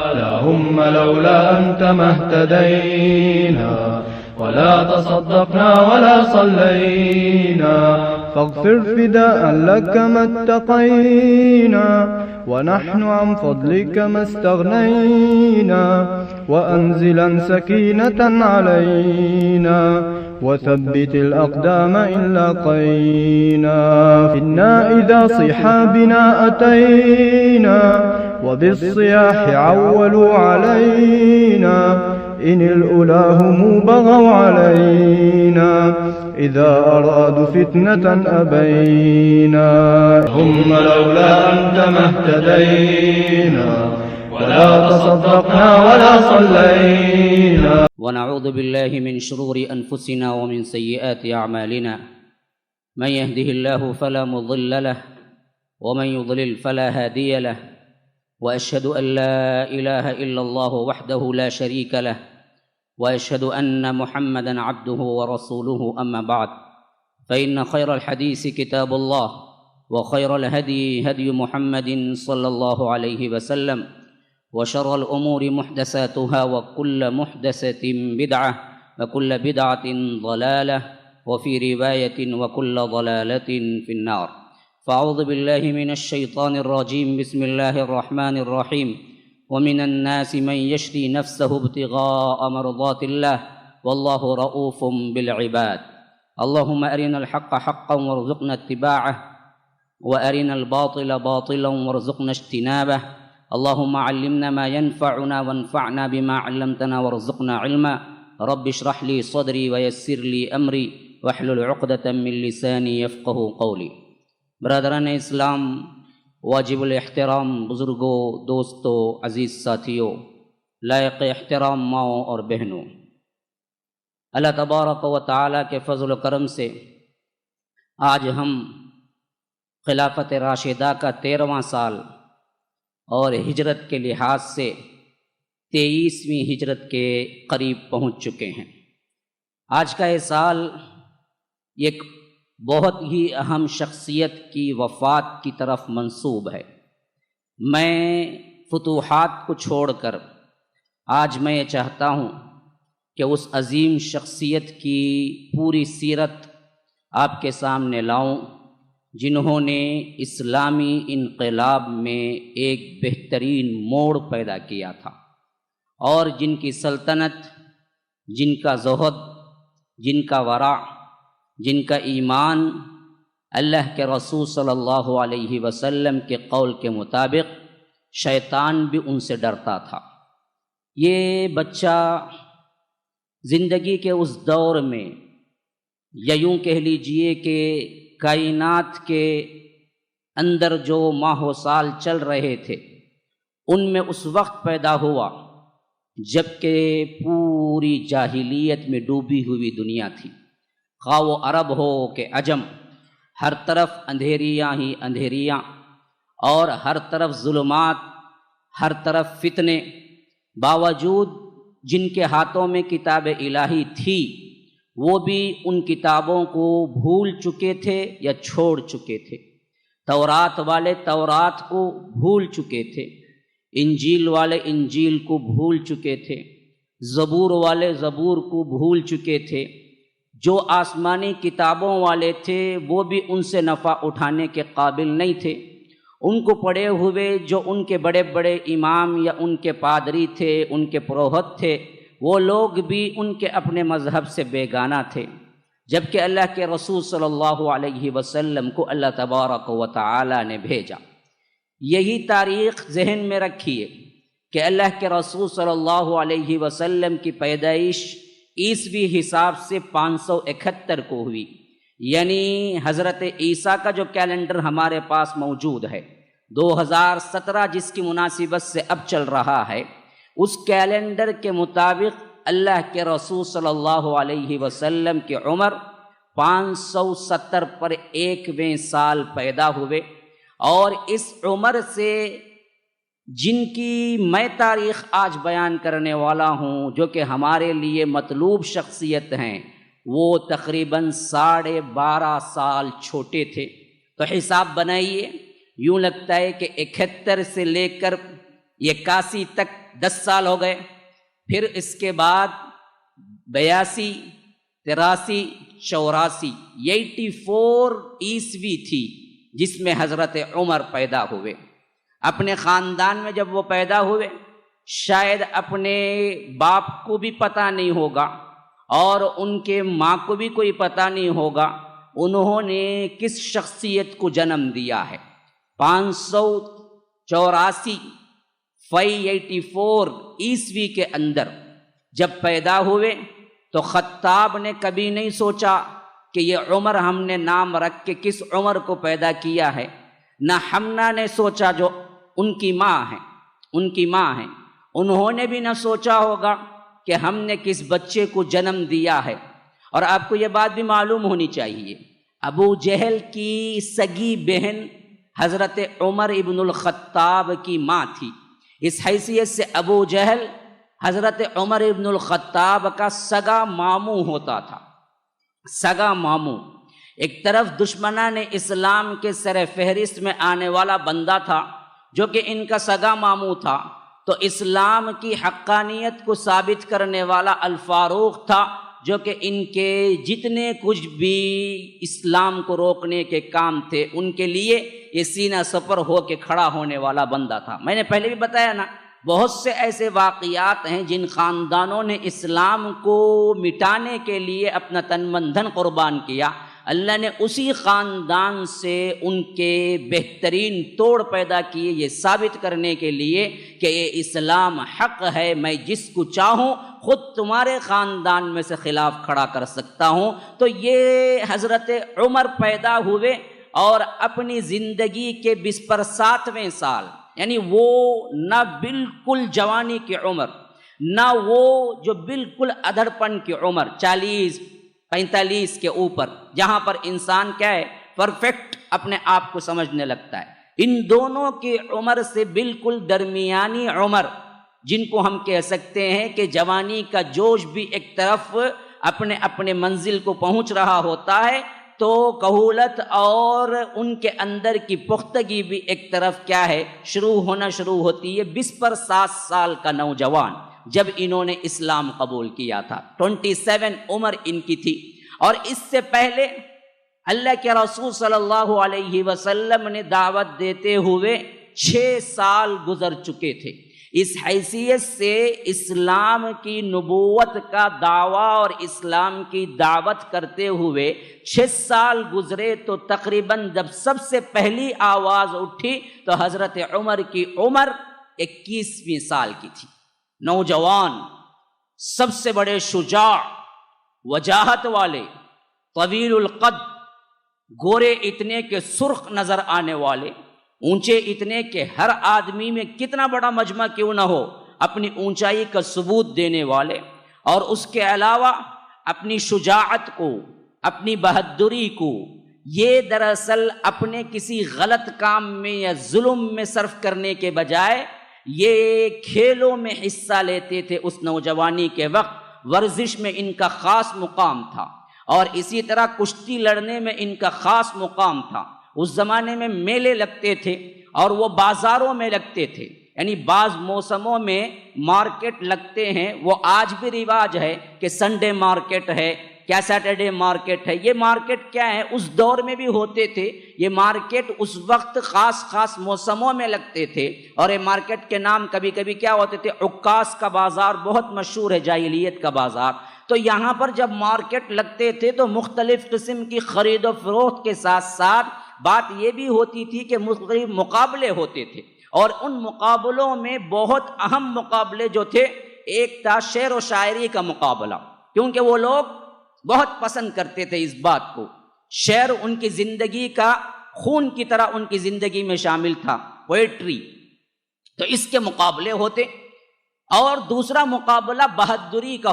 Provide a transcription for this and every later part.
اللهم لولا أنت ما اهتدينا ولا تصدقنا ولا صلينا، فاغفر فداء لك ما اتقينا، ونحن عن فضلك ما استغنينا، وأنزلا سكينة علينا، وثبت الأقدام إن لاقينا، إنا إذا صحابنا أتينا، وبالصياح عولوا علينا، إن الأولى هم بغوا علينا، إذا أرادوا فتنة أبينا. هم لولا أنت ما اهتدينا ولا تصدقنا ولا صلينا. ونعوذ بالله من شرور أنفسنا ومن سيئات أعمالنا، من يهده الله فلا مضل له ومن يضلل فلا هادي له، وأشهد أن لا إله إلا الله وحده لا شريك له، وأشهد أن محمدًا عبده ورسوله. أما بعد، فإن خير الحديث كتاب الله، وخير الهدي هدي محمد صلى الله عليه وسلم، وشر الأمور محدثاتها، وكل محدثة بدعة، وكل بدعة ضلالة، وفي رواية وكل ضلالة في النار. فأعوذ بالله من الشيطان الرجيم. بسم الله الرحمن الرحيم. ومن الناس من يشري نفسه ابتغاء مرضات الله والله رؤوف بالعباد. اللهم أرنا الحق حقا وارزقنا اتباعه، وأرنا الباطل باطلا وارزقنا اجتنابه. اللهم علمنا ما ينفعنا وانفعنا بما علمتنا وارزقنا علما. رب اشرح لي صدري ويسر لي أمري واحلل عقدة من لساني يفقه قولي. برادران اسلام، واجب الاحترام بزرگوں، دوستوں، عزیز ساتھیوں، لائق احترام ماؤں اور بہنوں، اللہ تبارک و تعالیٰ کے فضل و کرم سے آج ہم خلافت راشدہ کا 13واں سال اور ہجرت کے لحاظ سے 23ویں ہجرت کے قریب پہنچ چکے ہیں۔ آج کا یہ سال ایک بہت ہی اہم شخصیت کی وفات کی طرف منسوب ہے۔ میں فتوحات کو چھوڑ کر آج میں یہ چاہتا ہوں کہ اس عظیم شخصیت کی پوری سیرت آپ کے سامنے لاؤں، جنہوں نے اسلامی انقلاب میں ایک بہترین موڑ پیدا کیا تھا، اور جن کی سلطنت، جن کا زہد، جن کا ورع، جن کا ایمان اللہ کے رسول صلی اللہ علیہ وسلم کے قول کے مطابق شیطان بھی ان سے ڈرتا تھا۔ یہ بچہ زندگی کے اس دور میں، یا یوں کہہ لیجئے کہ کائنات کے اندر جو ماہ و سال چل رہے تھے، ان میں اس وقت پیدا ہوا جب کہ پوری جاہلیت میں ڈوبی ہوئی دنیا تھی، خواہ وہ عرب ہو کہ عجم، ہر طرف اندھیریاں ہی اندھیریاں، اور ہر طرف ظلمات، ہر طرف فتنے۔ باوجود جن کے ہاتھوں میں کتاب الہی تھی، وہ بھی ان کتابوں کو بھول چکے تھے یا چھوڑ چکے تھے۔ تورات والے تورات کو بھول چکے تھے، انجیل والے انجیل کو بھول چکے تھے، زبور والے زبور کو بھول چکے تھے۔ جو آسمانی کتابوں والے تھے وہ بھی ان سے نفع اٹھانے کے قابل نہیں تھے۔ ان کو پڑھے ہوئے جو ان کے بڑے بڑے امام یا ان کے پادری تھے، ان کے پروہت تھے، وہ لوگ بھی ان کے اپنے مذہب سے بیگانہ تھے، جبکہ اللہ کے رسول صلی اللہ علیہ وسلم کو اللہ تبارک و تعالی نے بھیجا۔ یہی تاریخ ذہن میں رکھیے کہ اللہ کے رسول صلی اللہ علیہ وسلم کی پیدائش عیسوی حساب سے 571 کو ہوئی، یعنی حضرت عیسیٰ کا جو کیلنڈر ہمارے پاس موجود ہے 2017 جس کی مناسبت سے اب چل رہا ہے، اس کیلنڈر کے مطابق اللہ کے رسول صلی اللہ علیہ وسلم کی عمر 570 پر 1ویں سال پیدا ہوئے، اور اس عمر سے جن کی میں تاریخ آج بیان کرنے والا ہوں، جو کہ ہمارے لیے مطلوب شخصیت ہیں، وہ تقریباً 12.5 سال چھوٹے تھے۔ تو حساب بنائیے، یوں لگتا ہے کہ 71 سے لے کر 81 تک 10 سال ہو گئے. پھر اس کے بعد 82 83 84 84 عیسوی تھی جس میں حضرت عمر پیدا ہوئے. اپنے خاندان میں جب وہ پیدا ہوئے شاید اپنے باپ کو بھی پتہ نہیں ہوگا اور ان کے ماں کو بھی کوئی پتہ نہیں ہوگا انہوں نے کس شخصیت کو جنم دیا ہے. 584 584 عیسوی کے اندر جب پیدا ہوئے تو خطاب نے کبھی نہیں سوچا کہ یہ عمر ہم نے نام رکھ کے کس عمر کو پیدا کیا ہے. نہ حمنہ نے سوچا جو ان کی ماں ہیں انہوں نے بھی نہ سوچا ہوگا کہ ہم نے کس بچے کو جنم دیا ہے. اور آپ کو یہ بات بھی معلوم ہونی چاہیے ابو جہل کی سگی بہن حضرت عمر ابن الخطاب کی ماں تھی. اس حیثیت سے ابو جہل حضرت عمر ابن الخطاب کا سگا ماموں ہوتا تھا. سگا ماموں ایک طرف دشمنان اسلام کے سر فہرست میں آنے والا بندہ تھا جو کہ ان کا سگا ماموں تھا، تو اسلام کی حقانیت کو ثابت کرنے والا الفاروق تھا جو کہ ان کے جتنے کچھ بھی اسلام کو روکنے کے کام تھے ان کے لیے یہ سینہ سپر ہو کے کھڑا ہونے والا بندہ تھا. میں نے پہلے بھی بتایا نا بہت سے ایسے واقعات ہیں جن خاندانوں نے اسلام کو مٹانے کے لیے اپنا تن من دھن قربان کیا، اللہ نے اسی خاندان سے ان کے بہترین توڑ پیدا کیے یہ ثابت کرنے کے لیے کہ یہ اسلام حق ہے، میں جس کو چاہوں خود تمہارے خاندان میں سے خلاف کھڑا کر سکتا ہوں. تو یہ حضرت عمر پیدا ہوئے اور اپنی زندگی کے 27ویں سال یعنی وہ نہ بالکل جوانی کی عمر نہ وہ جو بالکل ادھڑپن کی عمر 40-45 کے اوپر جہاں پر انسان کیا ہے پرفیکٹ اپنے آپ کو سمجھنے لگتا ہے، ان دونوں کی عمر سے بالکل درمیانی عمر جن کو ہم کہہ سکتے ہیں کہ جوانی کا جوش بھی ایک طرف اپنے منزل کو پہنچ رہا ہوتا ہے تو کہولت اور ان کے اندر کی پختگی بھی ایک طرف کیا ہے شروع ہوتی ہے. 27 سال کا نوجوان جب انہوں نے اسلام قبول کیا تھا 27 عمر ان کی تھی. اور اس سے پہلے اللہ کے رسول صلی اللہ علیہ وسلم نے دعوت دیتے ہوئے 6 سال گزر چکے تھے. اس حیثیت سے اسلام کی نبوت کا دعویٰ اور اسلام کی دعوت کرتے ہوئے 6 سال گزرے تو تقریباً جب سب سے پہلی آواز اٹھی تو حضرت عمر کی عمر 21ویں سال کی تھی. نوجوان، سب سے بڑے شجاع، وجاہت والے، طویل القد، گورے اتنے کے سرخ نظر آنے والے، اونچے اتنے کہ ہر آدمی میں کتنا بڑا مجمع کیوں نہ ہو اپنی اونچائی کا ثبوت دینے والے، اور اس کے علاوہ اپنی شجاعت کو، اپنی بہادری کو یہ دراصل اپنے کسی غلط کام میں یا ظلم میں صرف کرنے کے بجائے یہ کھیلوں میں حصہ لیتے تھے. اس نوجوانی کے وقت ورزش میں ان کا خاص مقام تھا اور اسی طرح کشتی لڑنے میں ان کا خاص مقام تھا. اس زمانے میں میلے لگتے تھے اور وہ بازاروں میں لگتے تھے، یعنی بعض موسموں میں مارکیٹ لگتے ہیں. وہ آج بھی رواج ہے کہ سنڈے مارکیٹ ہے، کیا سیٹرڈے مارکیٹ ہے. یہ مارکیٹ کیا ہے اس دور میں بھی ہوتے تھے. یہ مارکیٹ اس وقت خاص موسموں میں لگتے تھے اور یہ مارکیٹ کے نام کبھی کبھی کیا ہوتے تھے عکاس کا بازار بہت مشہور ہے، جاہلیت کا بازار. تو یہاں پر جب مارکیٹ لگتے تھے تو مختلف قسم کی خرید و فروخت کے ساتھ ساتھ بات یہ بھی ہوتی تھی کہ مختلف مقابلے ہوتے تھے، اور ان مقابلوں میں بہت اہم مقابلے جو تھے ایک تھا شعر و شاعری کا مقابلہ، کیونکہ وہ لوگ بہت پسند کرتے تھے اس بات کو. شعر ان کی زندگی کا خون کی طرح ان کی زندگی میں شامل تھا، پوئٹری. تو اس کے مقابلے ہوتے، اور دوسرا مقابلہ بہادری کا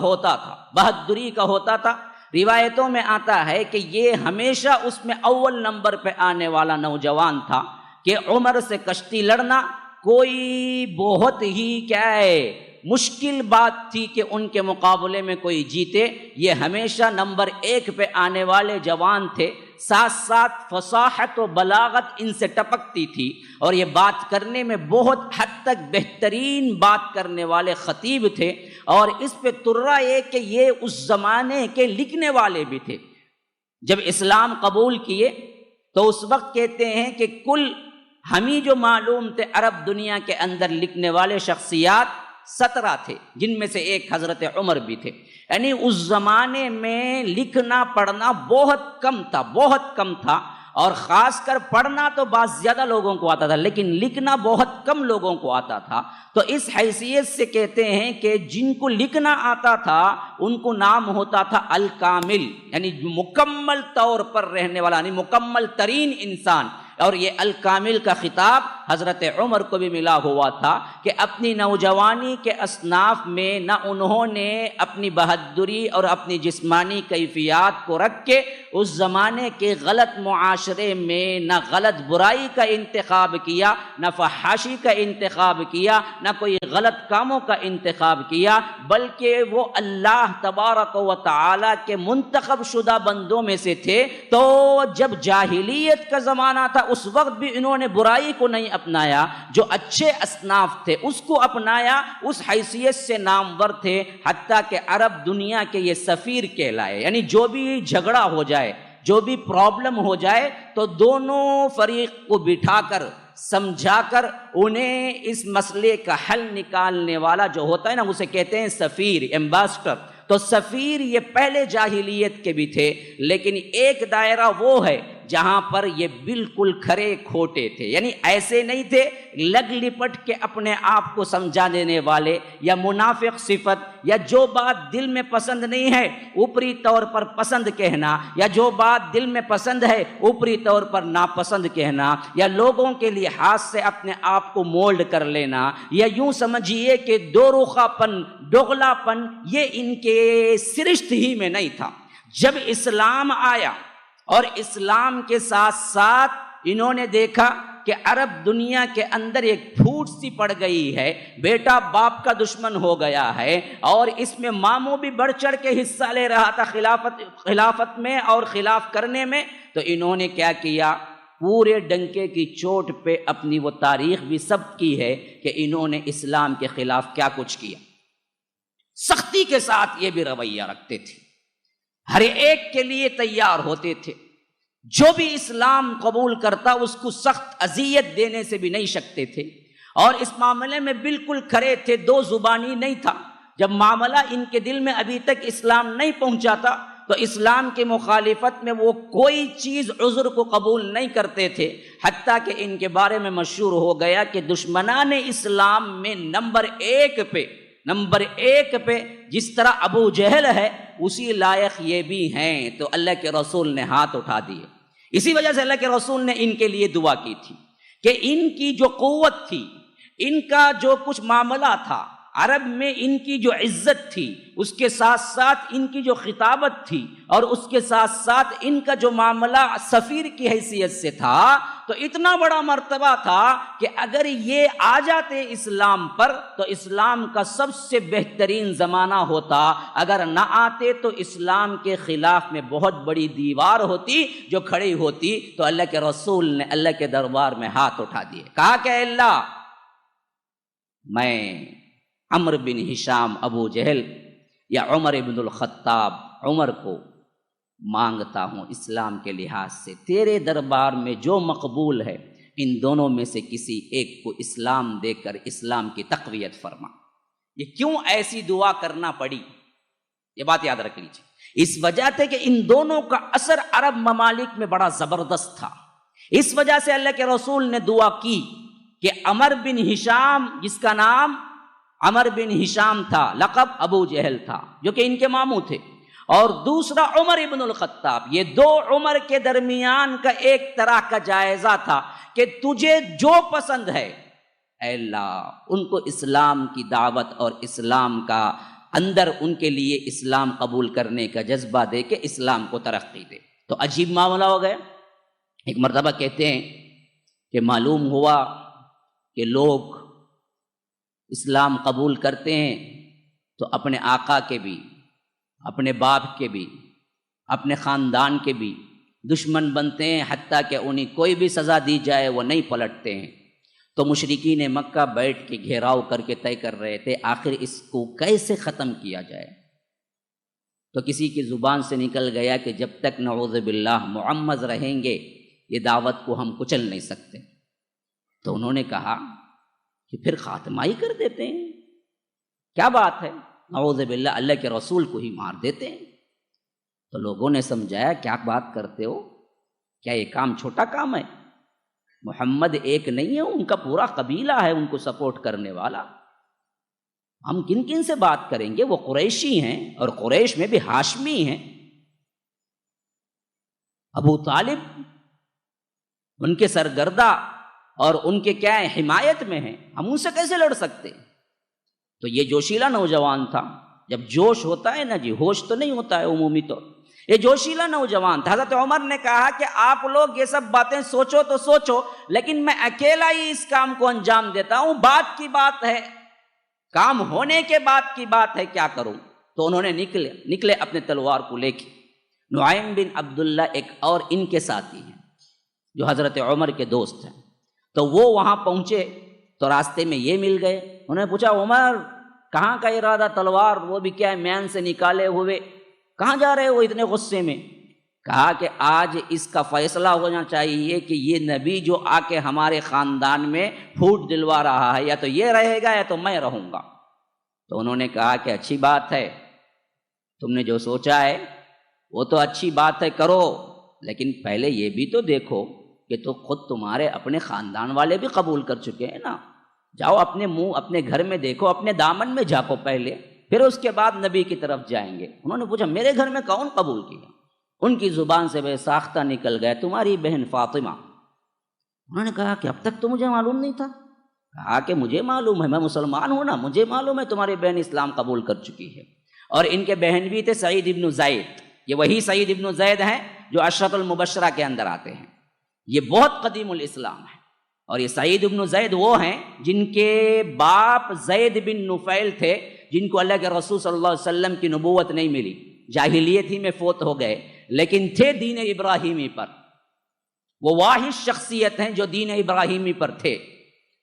ہوتا تھا. روایتوں میں آتا ہے کہ یہ ہمیشہ اس میں اول نمبر پہ آنے والا نوجوان تھا کہ عمر سے کشتی لڑنا کوئی بہت ہی کیا ہے مشکل بات تھی کہ ان کے مقابلے میں کوئی جیتے. یہ ہمیشہ نمبر 1 پہ آنے والے جوان تھے. ساتھ ساتھ فصاحت و بلاغت ان سے ٹپکتی تھی، اور یہ بات کرنے میں بہت حد تک بہترین بات کرنے والے خطیب تھے، اور اس پہ ترا یہ کہ یہ اس زمانے کے لکھنے والے بھی تھے۔ جب اسلام قبول کیے تو اس وقت کہتے ہیں کہ کل ہمیں جو معلوم تھے عرب دنیا کے اندر لکھنے والے شخصیات 17 تھے، جن میں سے ایک حضرت عمر بھی تھے۔ یعنی اس زمانے میں لکھنا پڑھنا بہت کم تھا، بہت کم تھا، اور خاص کر پڑھنا تو بہت زیادہ لوگوں کو آتا تھا، لیکن لکھنا بہت کم لوگوں کو آتا تھا۔ تو اس حیثیت سے کہتے ہیں کہ جن کو لکھنا آتا تھا ان کو نام ہوتا تھا الکامل، یعنی مکمل طور پر رہنے والا، یعنی مکمل ترین انسان۔ اور یہ الکامل کا خطاب حضرت عمر کو بھی ملا ہوا تھا کہ اپنی نوجوانی کے اصناف میں نہ انہوں نے اپنی بہادری اور اپنی جسمانی کیفیات کو رکھ کے اس زمانے کے غلط معاشرے میں نہ غلط برائی کا انتخاب کیا، نہ فحاشی کا انتخاب کیا، نہ کوئی غلط کاموں کا انتخاب کیا، بلکہ وہ اللہ تبارک و تعالی کے منتخب شدہ بندوں میں سے تھے۔ تو جب جاہلیت کا زمانہ تھا اس وقت بھی انہوں نے برائی کو نہیں اپنایا، جو اچھے اصناف تھے اس کو اپنایا، اس حیثیت سے نامور تھے، حتیٰ کہ عرب دنیا کے یہ سفیر کہلائے۔ یعنی جو بھی جھگڑا ہو جائے، جو بھی پرابلم ہو جائے، تو دونوں فریق کو بٹھا کر سمجھا کر انہیں اس مسئلے کا حل نکالنے والا جو ہوتا ہے نا، اسے کہتے ہیں سفیر، ایمبیسڈر۔ تو سفیر یہ پہلے جاہلیت کے بھی تھے، لیکن ایک دائرہ وہ ہے جہاں پر یہ بالکل کھرے کھوٹے تھے، یعنی ایسے نہیں تھے لگ لپٹ کے اپنے آپ کو سمجھا دینے والے، یا منافق صفت، یا جو بات دل میں پسند نہیں ہے اوپری طور پر پسند کہنا، یا جو بات دل میں پسند ہے اوپری طور پر ناپسند کہنا، یا لوگوں کے لحاظ سے اپنے آپ کو مولڈ کر لینا، یا یوں سمجھیے کہ دو رخا پن، دوغلا پن، یہ ان کے سرشت ہی میں نہیں تھا۔ جب اسلام آیا اور اسلام کے ساتھ ساتھ انہوں نے دیکھا کہ عرب دنیا کے اندر ایک پھوٹ سی پڑ گئی ہے، بیٹا باپ کا دشمن ہو گیا ہے، اور اس میں ماموں بھی بڑھ چڑھ کے حصہ لے رہا تھا خلافت میں اور خلاف کرنے میں، تو انہوں نے کیا کیا، پورے ڈنکے کی چوٹ پہ اپنی وہ تاریخ بھی ثبت کی ہے کہ انہوں نے اسلام کے خلاف کیا کچھ کیا۔ سختی کے ساتھ یہ بھی رویہ رکھتے تھے، ہر ایک کے لیے تیار ہوتے تھے، جو بھی اسلام قبول کرتا اس کو سخت اذیت دینے سے بھی نہیں شکتے تھے، اور اس معاملے میں بالکل کھڑے تھے، دو زبانی نہیں تھا۔ جب معاملہ ان کے دل میں ابھی تک اسلام نہیں پہنچا تھا تو اسلام کی مخالفت میں وہ کوئی چیز عذر کو قبول نہیں کرتے تھے، حتیٰ کہ ان کے بارے میں مشہور ہو گیا کہ دشمنان اسلام میں نمبر ایک پہ جس طرح ابو جہل ہے اسی لائق یہ بھی ہیں۔ تو اللہ کے رسول نے ہاتھ اٹھا دیے، اسی وجہ سے اللہ کے رسول نے ان کے لیے دعا کی تھی کہ ان کی جو قوت تھی، ان کا جو کچھ معاملہ تھا عرب میں، ان کی جو عزت تھی، اس کے ساتھ ساتھ ان کی جو خطابت تھی، اور اس کے ساتھ ساتھ ان کا جو معاملہ سفیر کی حیثیت سے تھا، تو اتنا بڑا مرتبہ تھا کہ اگر یہ آ جاتے اسلام پر تو اسلام کا سب سے بہترین زمانہ ہوتا، اگر نہ آتے تو اسلام کے خلاف میں بہت بڑی دیوار ہوتی جو کھڑی ہوتی۔ تو اللہ کے رسول نے اللہ کے دربار میں ہاتھ اٹھا دیے، کہا کہ اللہ، میں عمر بن ہشام ابو جہل یا عمر بن الخطاب عمر کو مانگتا ہوں اسلام کے لحاظ سے، تیرے دربار میں جو مقبول ہے ان دونوں میں سے کسی ایک کو اسلام دے کر اسلام کی تقویت فرما۔ یہ کیوں ایسی دعا کرنا پڑی، یہ بات یاد رکھ لیجیے، اس وجہ سے کہ ان دونوں کا اثر عرب ممالک میں بڑا زبردست تھا۔ اس وجہ سے اللہ کے رسول نے دعا کی کہ عمر بن ہشام، جس کا نام عمر بن ہشام تھا، لقب ابو جہل تھا، جو کہ ان کے ماموں تھے، اور دوسرا عمر ابن الخطاب، یہ دو عمر کے درمیان کا ایک طرح کا جائزہ تھا کہ تجھے جو پسند ہے اے اللہ ان کو اسلام کی دعوت اور اسلام کا اندر ان کے لیے اسلام قبول کرنے کا جذبہ دے کے اسلام کو ترقی دے۔ تو عجیب معاملہ ہو گیا۔ ایک مرتبہ کہتے ہیں کہ معلوم ہوا کہ لوگ اسلام قبول کرتے ہیں تو اپنے آقا کے بھی، اپنے باپ کے بھی، اپنے خاندان کے بھی، دشمن بنتے ہیں، حتیٰ کہ انہیں کوئی بھی سزا دی جائے وہ نہیں پلٹتے ہیں۔ تو مشرکین مکہ بیٹھ کے گھیراؤ کر کے طے کر رہے تھے آخر اس کو کیسے ختم کیا جائے۔ تو کسی کی زبان سے نکل گیا کہ جب تک نعوذ باللہ معمز رہیں گے یہ دعوت کو ہم کچل نہیں سکتے۔ تو انہوں نے کہا کہ پھر خاتمہ ہی کر دیتے ہیں، کیا بات ہے، نعوذ باللہ اللہ کے رسول کو ہی مار دیتے ہیں۔ تو لوگوں نے سمجھایا کیا بات کرتے ہو، کیا یہ کام چھوٹا کام ہے؟ محمد ایک نہیں ہے، ان کا پورا قبیلہ ہے ان کو سپورٹ کرنے والا، ہم کن کن سے بات کریں گے؟ وہ قریشی ہیں اور قریش میں بھی ہاشمی ہیں، ابو طالب ان کے سرگردہ اور ان کے کیا ہے حمایت میں ہیں، ہم ان سے کیسے لڑ سکتے؟ تو یہ جوشیلا نوجوان تھا، جب جوش ہوتا ہے نا جی، ہوش تو نہیں ہوتا ہے عمومی طور، یہ جوشیلا نوجوان تھا۔ حضرت عمر نے کہا کہ آپ لوگ یہ سب باتیں سوچو تو سوچو، لیکن میں اکیلا ہی اس کام کو انجام دیتا ہوں، بات کی بات ہے، کام ہونے کے بعد کی بات ہے، کیا کروں؟ تو انہوں نے نکلے اپنے تلوار کو لے کے۔ نعیم بن عبداللہ ایک اور ان کے ساتھی ہیں جو حضرت عمر کے دوست ہیں، تو وہ وہاں پہنچے تو راستے میں یہ مل گئے۔ انہوں نے پوچھا عمر کہاں کا ارادہ، تلوار وہ بھی کیا ہے مین سے نکالے ہوئے، کہاں جا رہے ہو اتنے غصے میں؟ کہا کہ آج اس کا فیصلہ ہونا چاہیے کہ یہ نبی جو آ کے ہمارے خاندان میں پھوٹ دلوا رہا ہے، یا تو یہ رہے گا یا تو میں رہوں گا۔ تو انہوں نے کہا کہ اچھی بات ہے، تم نے جو سوچا ہے وہ تو اچھی بات ہے، کرو، لیکن پہلے یہ بھی تو دیکھو کہ تو خود تمہارے اپنے خاندان والے بھی قبول کر چکے ہیں نا، جاؤ اپنے منہ اپنے گھر میں دیکھو، اپنے دامن میں جھانکو پہلے، پھر اس کے بعد نبی کی طرف جائیں گے۔ انہوں نے پوچھا میرے گھر میں کون قبول کیا؟ ان کی زبان سے بے ساختہ نکل گئے تمہاری بہن فاطمہ۔ انہوں نے کہا کہ اب تک تو مجھے معلوم نہیں تھا۔ کہا کہ مجھے معلوم ہے، میں مسلمان ہوں نا، مجھے معلوم ہے تمہاری بہن اسلام قبول کر چکی ہے۔ اور ان کے بہن بھی تھے سعید ابن زید، یہ وہی سعید ابن زید ہیں جو عشرۃ المبشرہ کے اندر آتے ہیں، یہ بہت قدیم الاسلام ہے۔ اور یہ سعید ابن زید وہ ہیں جن کے باپ زید بن نفیل تھے، جن کو اللہ کے رسول صلی اللہ علیہ وسلم کی نبوت نہیں ملی، جاہلیت ہی میں فوت ہو گئے، لیکن تھے دین ابراہیمی پر، وہ واحد شخصیت ہیں جو دین ابراہیمی پر تھے،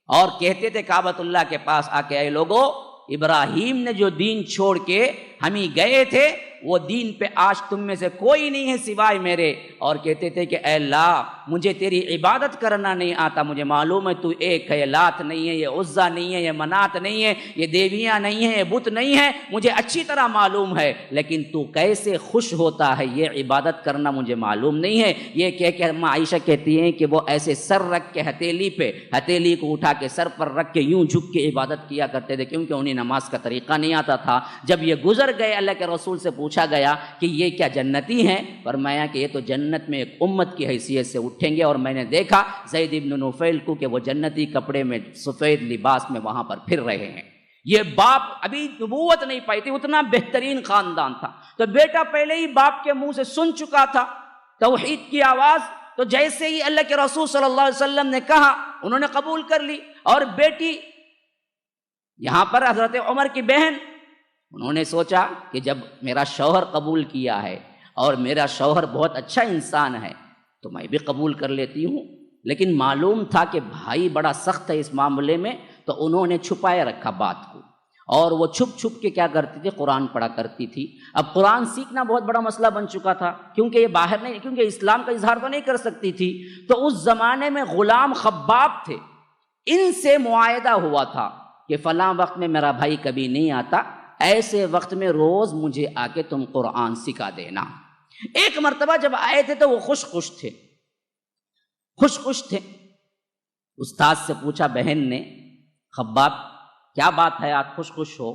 اور کہتے تھے کعبۃ اللہ کے پاس آ کے، اے لوگو ابراہیم نے جو دین چھوڑ کے ہم ہی گئے تھے وہ دین پہ آج تم میں سے کوئی نہیں ہے سوائے میرے، اور کہتے تھے کہ اے اللہ مجھے تیری عبادت کرنا نہیں آتا، مجھے معلوم ہے تو ایک ہے، یہ لات نہیں ہے، یہ عزا نہیں ہے، یہ منات نہیں ہے، یہ دیویاں نہیں ہیں، یہ بت نہیں ہے، مجھے اچھی طرح معلوم ہے، لیکن تو کیسے خوش ہوتا ہے یہ عبادت کرنا مجھے معلوم نہیں ہے۔ یہ کہہ کے عائشہ کہتی ہیں کہ وہ ایسے سر رکھ کے ہتھیلی کو اٹھا کے سر پر رکھ کے یوں جھک کے عبادت کیا کرتے تھے، کیونکہ انہیں نماز کا طریقہ نہیں آتا تھا۔ جب یہ گزر گئے اللہ کے رسول سے پوچھا گیا کہ یہ کیا جنتی ہیں؟ فرمایا کہ یہ تو جنت میں ایک امت کی حیثیت سے اٹھیں گے، اور میں نے دیکھا زید ابن نفیل کو کہ وہ جنتی کپڑے میں سفید لباس میں وہاں پر پھر رہے ہیں۔ یہ باپ ابھی نبوت نہیں پائی تھی، اتنا بہترین خاندان تھا، تو بیٹا پہلے ہی باپ کے منہ سے سن چکا تھا توحید کی آواز، تو جیسے ہی اللہ کے رسول صلی اللہ علیہ وسلم نے کہا انہوں نے قبول کر لی۔ اور بیٹی یہاں پر حضرت عمر کی بہن، انہوں نے سوچا کہ جب میرا شوہر قبول کیا ہے اور میرا شوہر بہت اچھا انسان ہے تو میں بھی قبول کر لیتی ہوں، لیکن معلوم تھا کہ بھائی بڑا سخت ہے اس معاملے میں، تو انہوں نے چھپائے رکھا بات کو، اور وہ چھپ چھپ کے کیا کرتی تھی، قرآن پڑھا کرتی تھی۔ اب قرآن سیکھنا بہت بڑا مسئلہ بن چکا تھا، کیونکہ یہ باہر نہیں، کیونکہ اسلام کا اظہار تو نہیں کر سکتی تھی، تو اس زمانے میں غلام خباب تھے، ان سے معاہدہ ہوا تھا کہ فلاں وقت میں میرا بھائی کبھی نہیں آتا، ایسے وقت میں روز مجھے آ کے تم قرآن سکھا دینا۔ ایک مرتبہ جب آئے تھے تو وہ خوش تھے، خوش تھے۔ استاد سے پوچھا بہن نے، خباب کیا بات ہے آج خوش ہو؟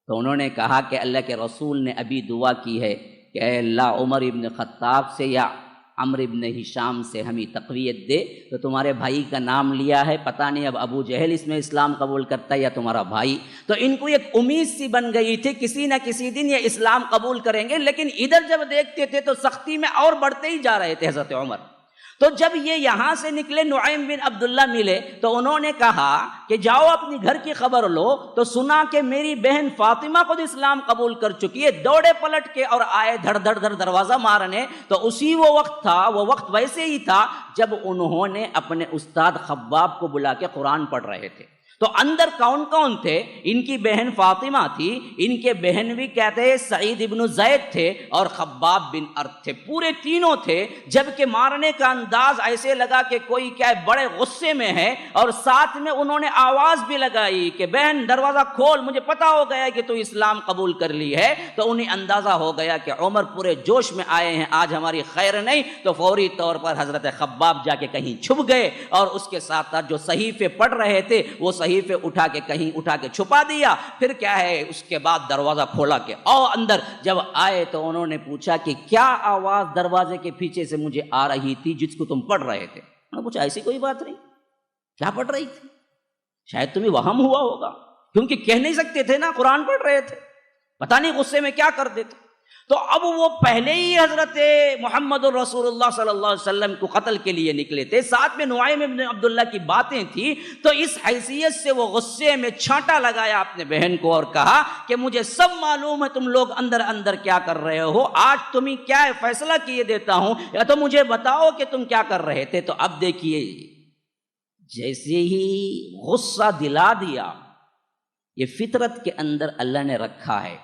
تو انہوں نے کہا کہ اللہ کے رسول نے ابھی دعا کی ہے کہ اے اللہ عمر ابن خطاب سے یا عمرو ابن ہشام سے ہمیں تقویت دے، تو تمہارے بھائی کا نام لیا ہے، پتہ نہیں اب ابو جہل اس میں اسلام قبول کرتا ہے یا تمہارا بھائی۔ تو ان کو ایک امید سی بن گئی تھی کسی نہ کسی دن یہ اسلام قبول کریں گے، لیکن ادھر جب دیکھتے تھے تو سختی میں اور بڑھتے ہی جا رہے تھے حضرت عمر۔ تو جب یہ یہاں سے نکلے نعیم بن عبداللہ ملے تو انہوں نے کہا کہ جاؤ اپنی گھر کی خبر لو، تو سنا کہ میری بہن فاطمہ خود اسلام قبول کر چکی ہے۔ دوڑے پلٹ کے اور آئے دھڑ دھڑ دھڑ دروازہ مارنے۔ تو اسی وہ وقت تھا، وہ وقت ویسے ہی تھا جب انہوں نے اپنے استاد خباب کو بلا کے قرآن پڑھ رہے تھے۔ تو اندر کون کون تھے؟ ان کی بہن فاطمہ تھی، ان کے بہن بھی کہتے ہیں سعید ابن زید تھے، اور خباب بن ارت تھے، پورے تینوں تھے۔ جبکہ مارنے کا انداز ایسے لگا کہ کوئی کیا بڑے غصے میں ہے، اور ساتھ میں انہوں نے آواز بھی لگائی کہ بہن دروازہ کھول، مجھے پتا ہو گیا کہ تو اسلام قبول کر لی ہے۔ تو انہیں اندازہ ہو گیا کہ عمر پورے جوش میں آئے ہیں، آج ہماری خیر نہیں۔ تو فوری طور پر حضرت خباب جا کے کہیں چھپ گئے، اور اس کے ساتھ ساتھ جو صحیفے پڑھ رہے تھے وہ صحیفے اٹھا کے کہیں اٹھا کے چھپا دیا۔ پھر کیا ہے، اس کے بعد دروازہ کھولا کہ آؤ اندر۔ جب آئے تو انہوں نے پوچھا کہ کیا آواز دروازے کے پیچھے سے مجھے آ رہی تھی جس کو تم پڑھ رہے تھے؟ انہوں نے پوچھا ایسی کوئی بات نہیں، کیا پڑھ رہی تھی؟ شاید تمہیں وہم ہوا ہوگا، کیونکہ کہہ نہیں سکتے تھے نا، قرآن پڑھ رہے تھے، پتہ نہیں غصے میں کیا کر دیتے۔ تو اب وہ پہلے ہی حضرت محمد رسول اللہ صلی اللہ علیہ وسلم کو قتل کے لیے نکلے تھے، ساتھ میں نعیم بن عبداللہ کی باتیں تھیں۔ تو اس حیثیت سے وہ غصے میں چھانٹا لگایا اپنے بہن کو اور کہا کہ مجھے سب معلوم ہے تم لوگ اندر اندر کیا کر رہے ہو، آج تمہیں کیا ہے فیصلہ کیے دیتا ہوں، یا تو مجھے بتاؤ کہ تم کیا کر رہے تھے۔ تو اب دیکھیے، جیسے ہی غصہ دلا دیا، یہ فطرت کے اندر اللہ نے رکھا ہے،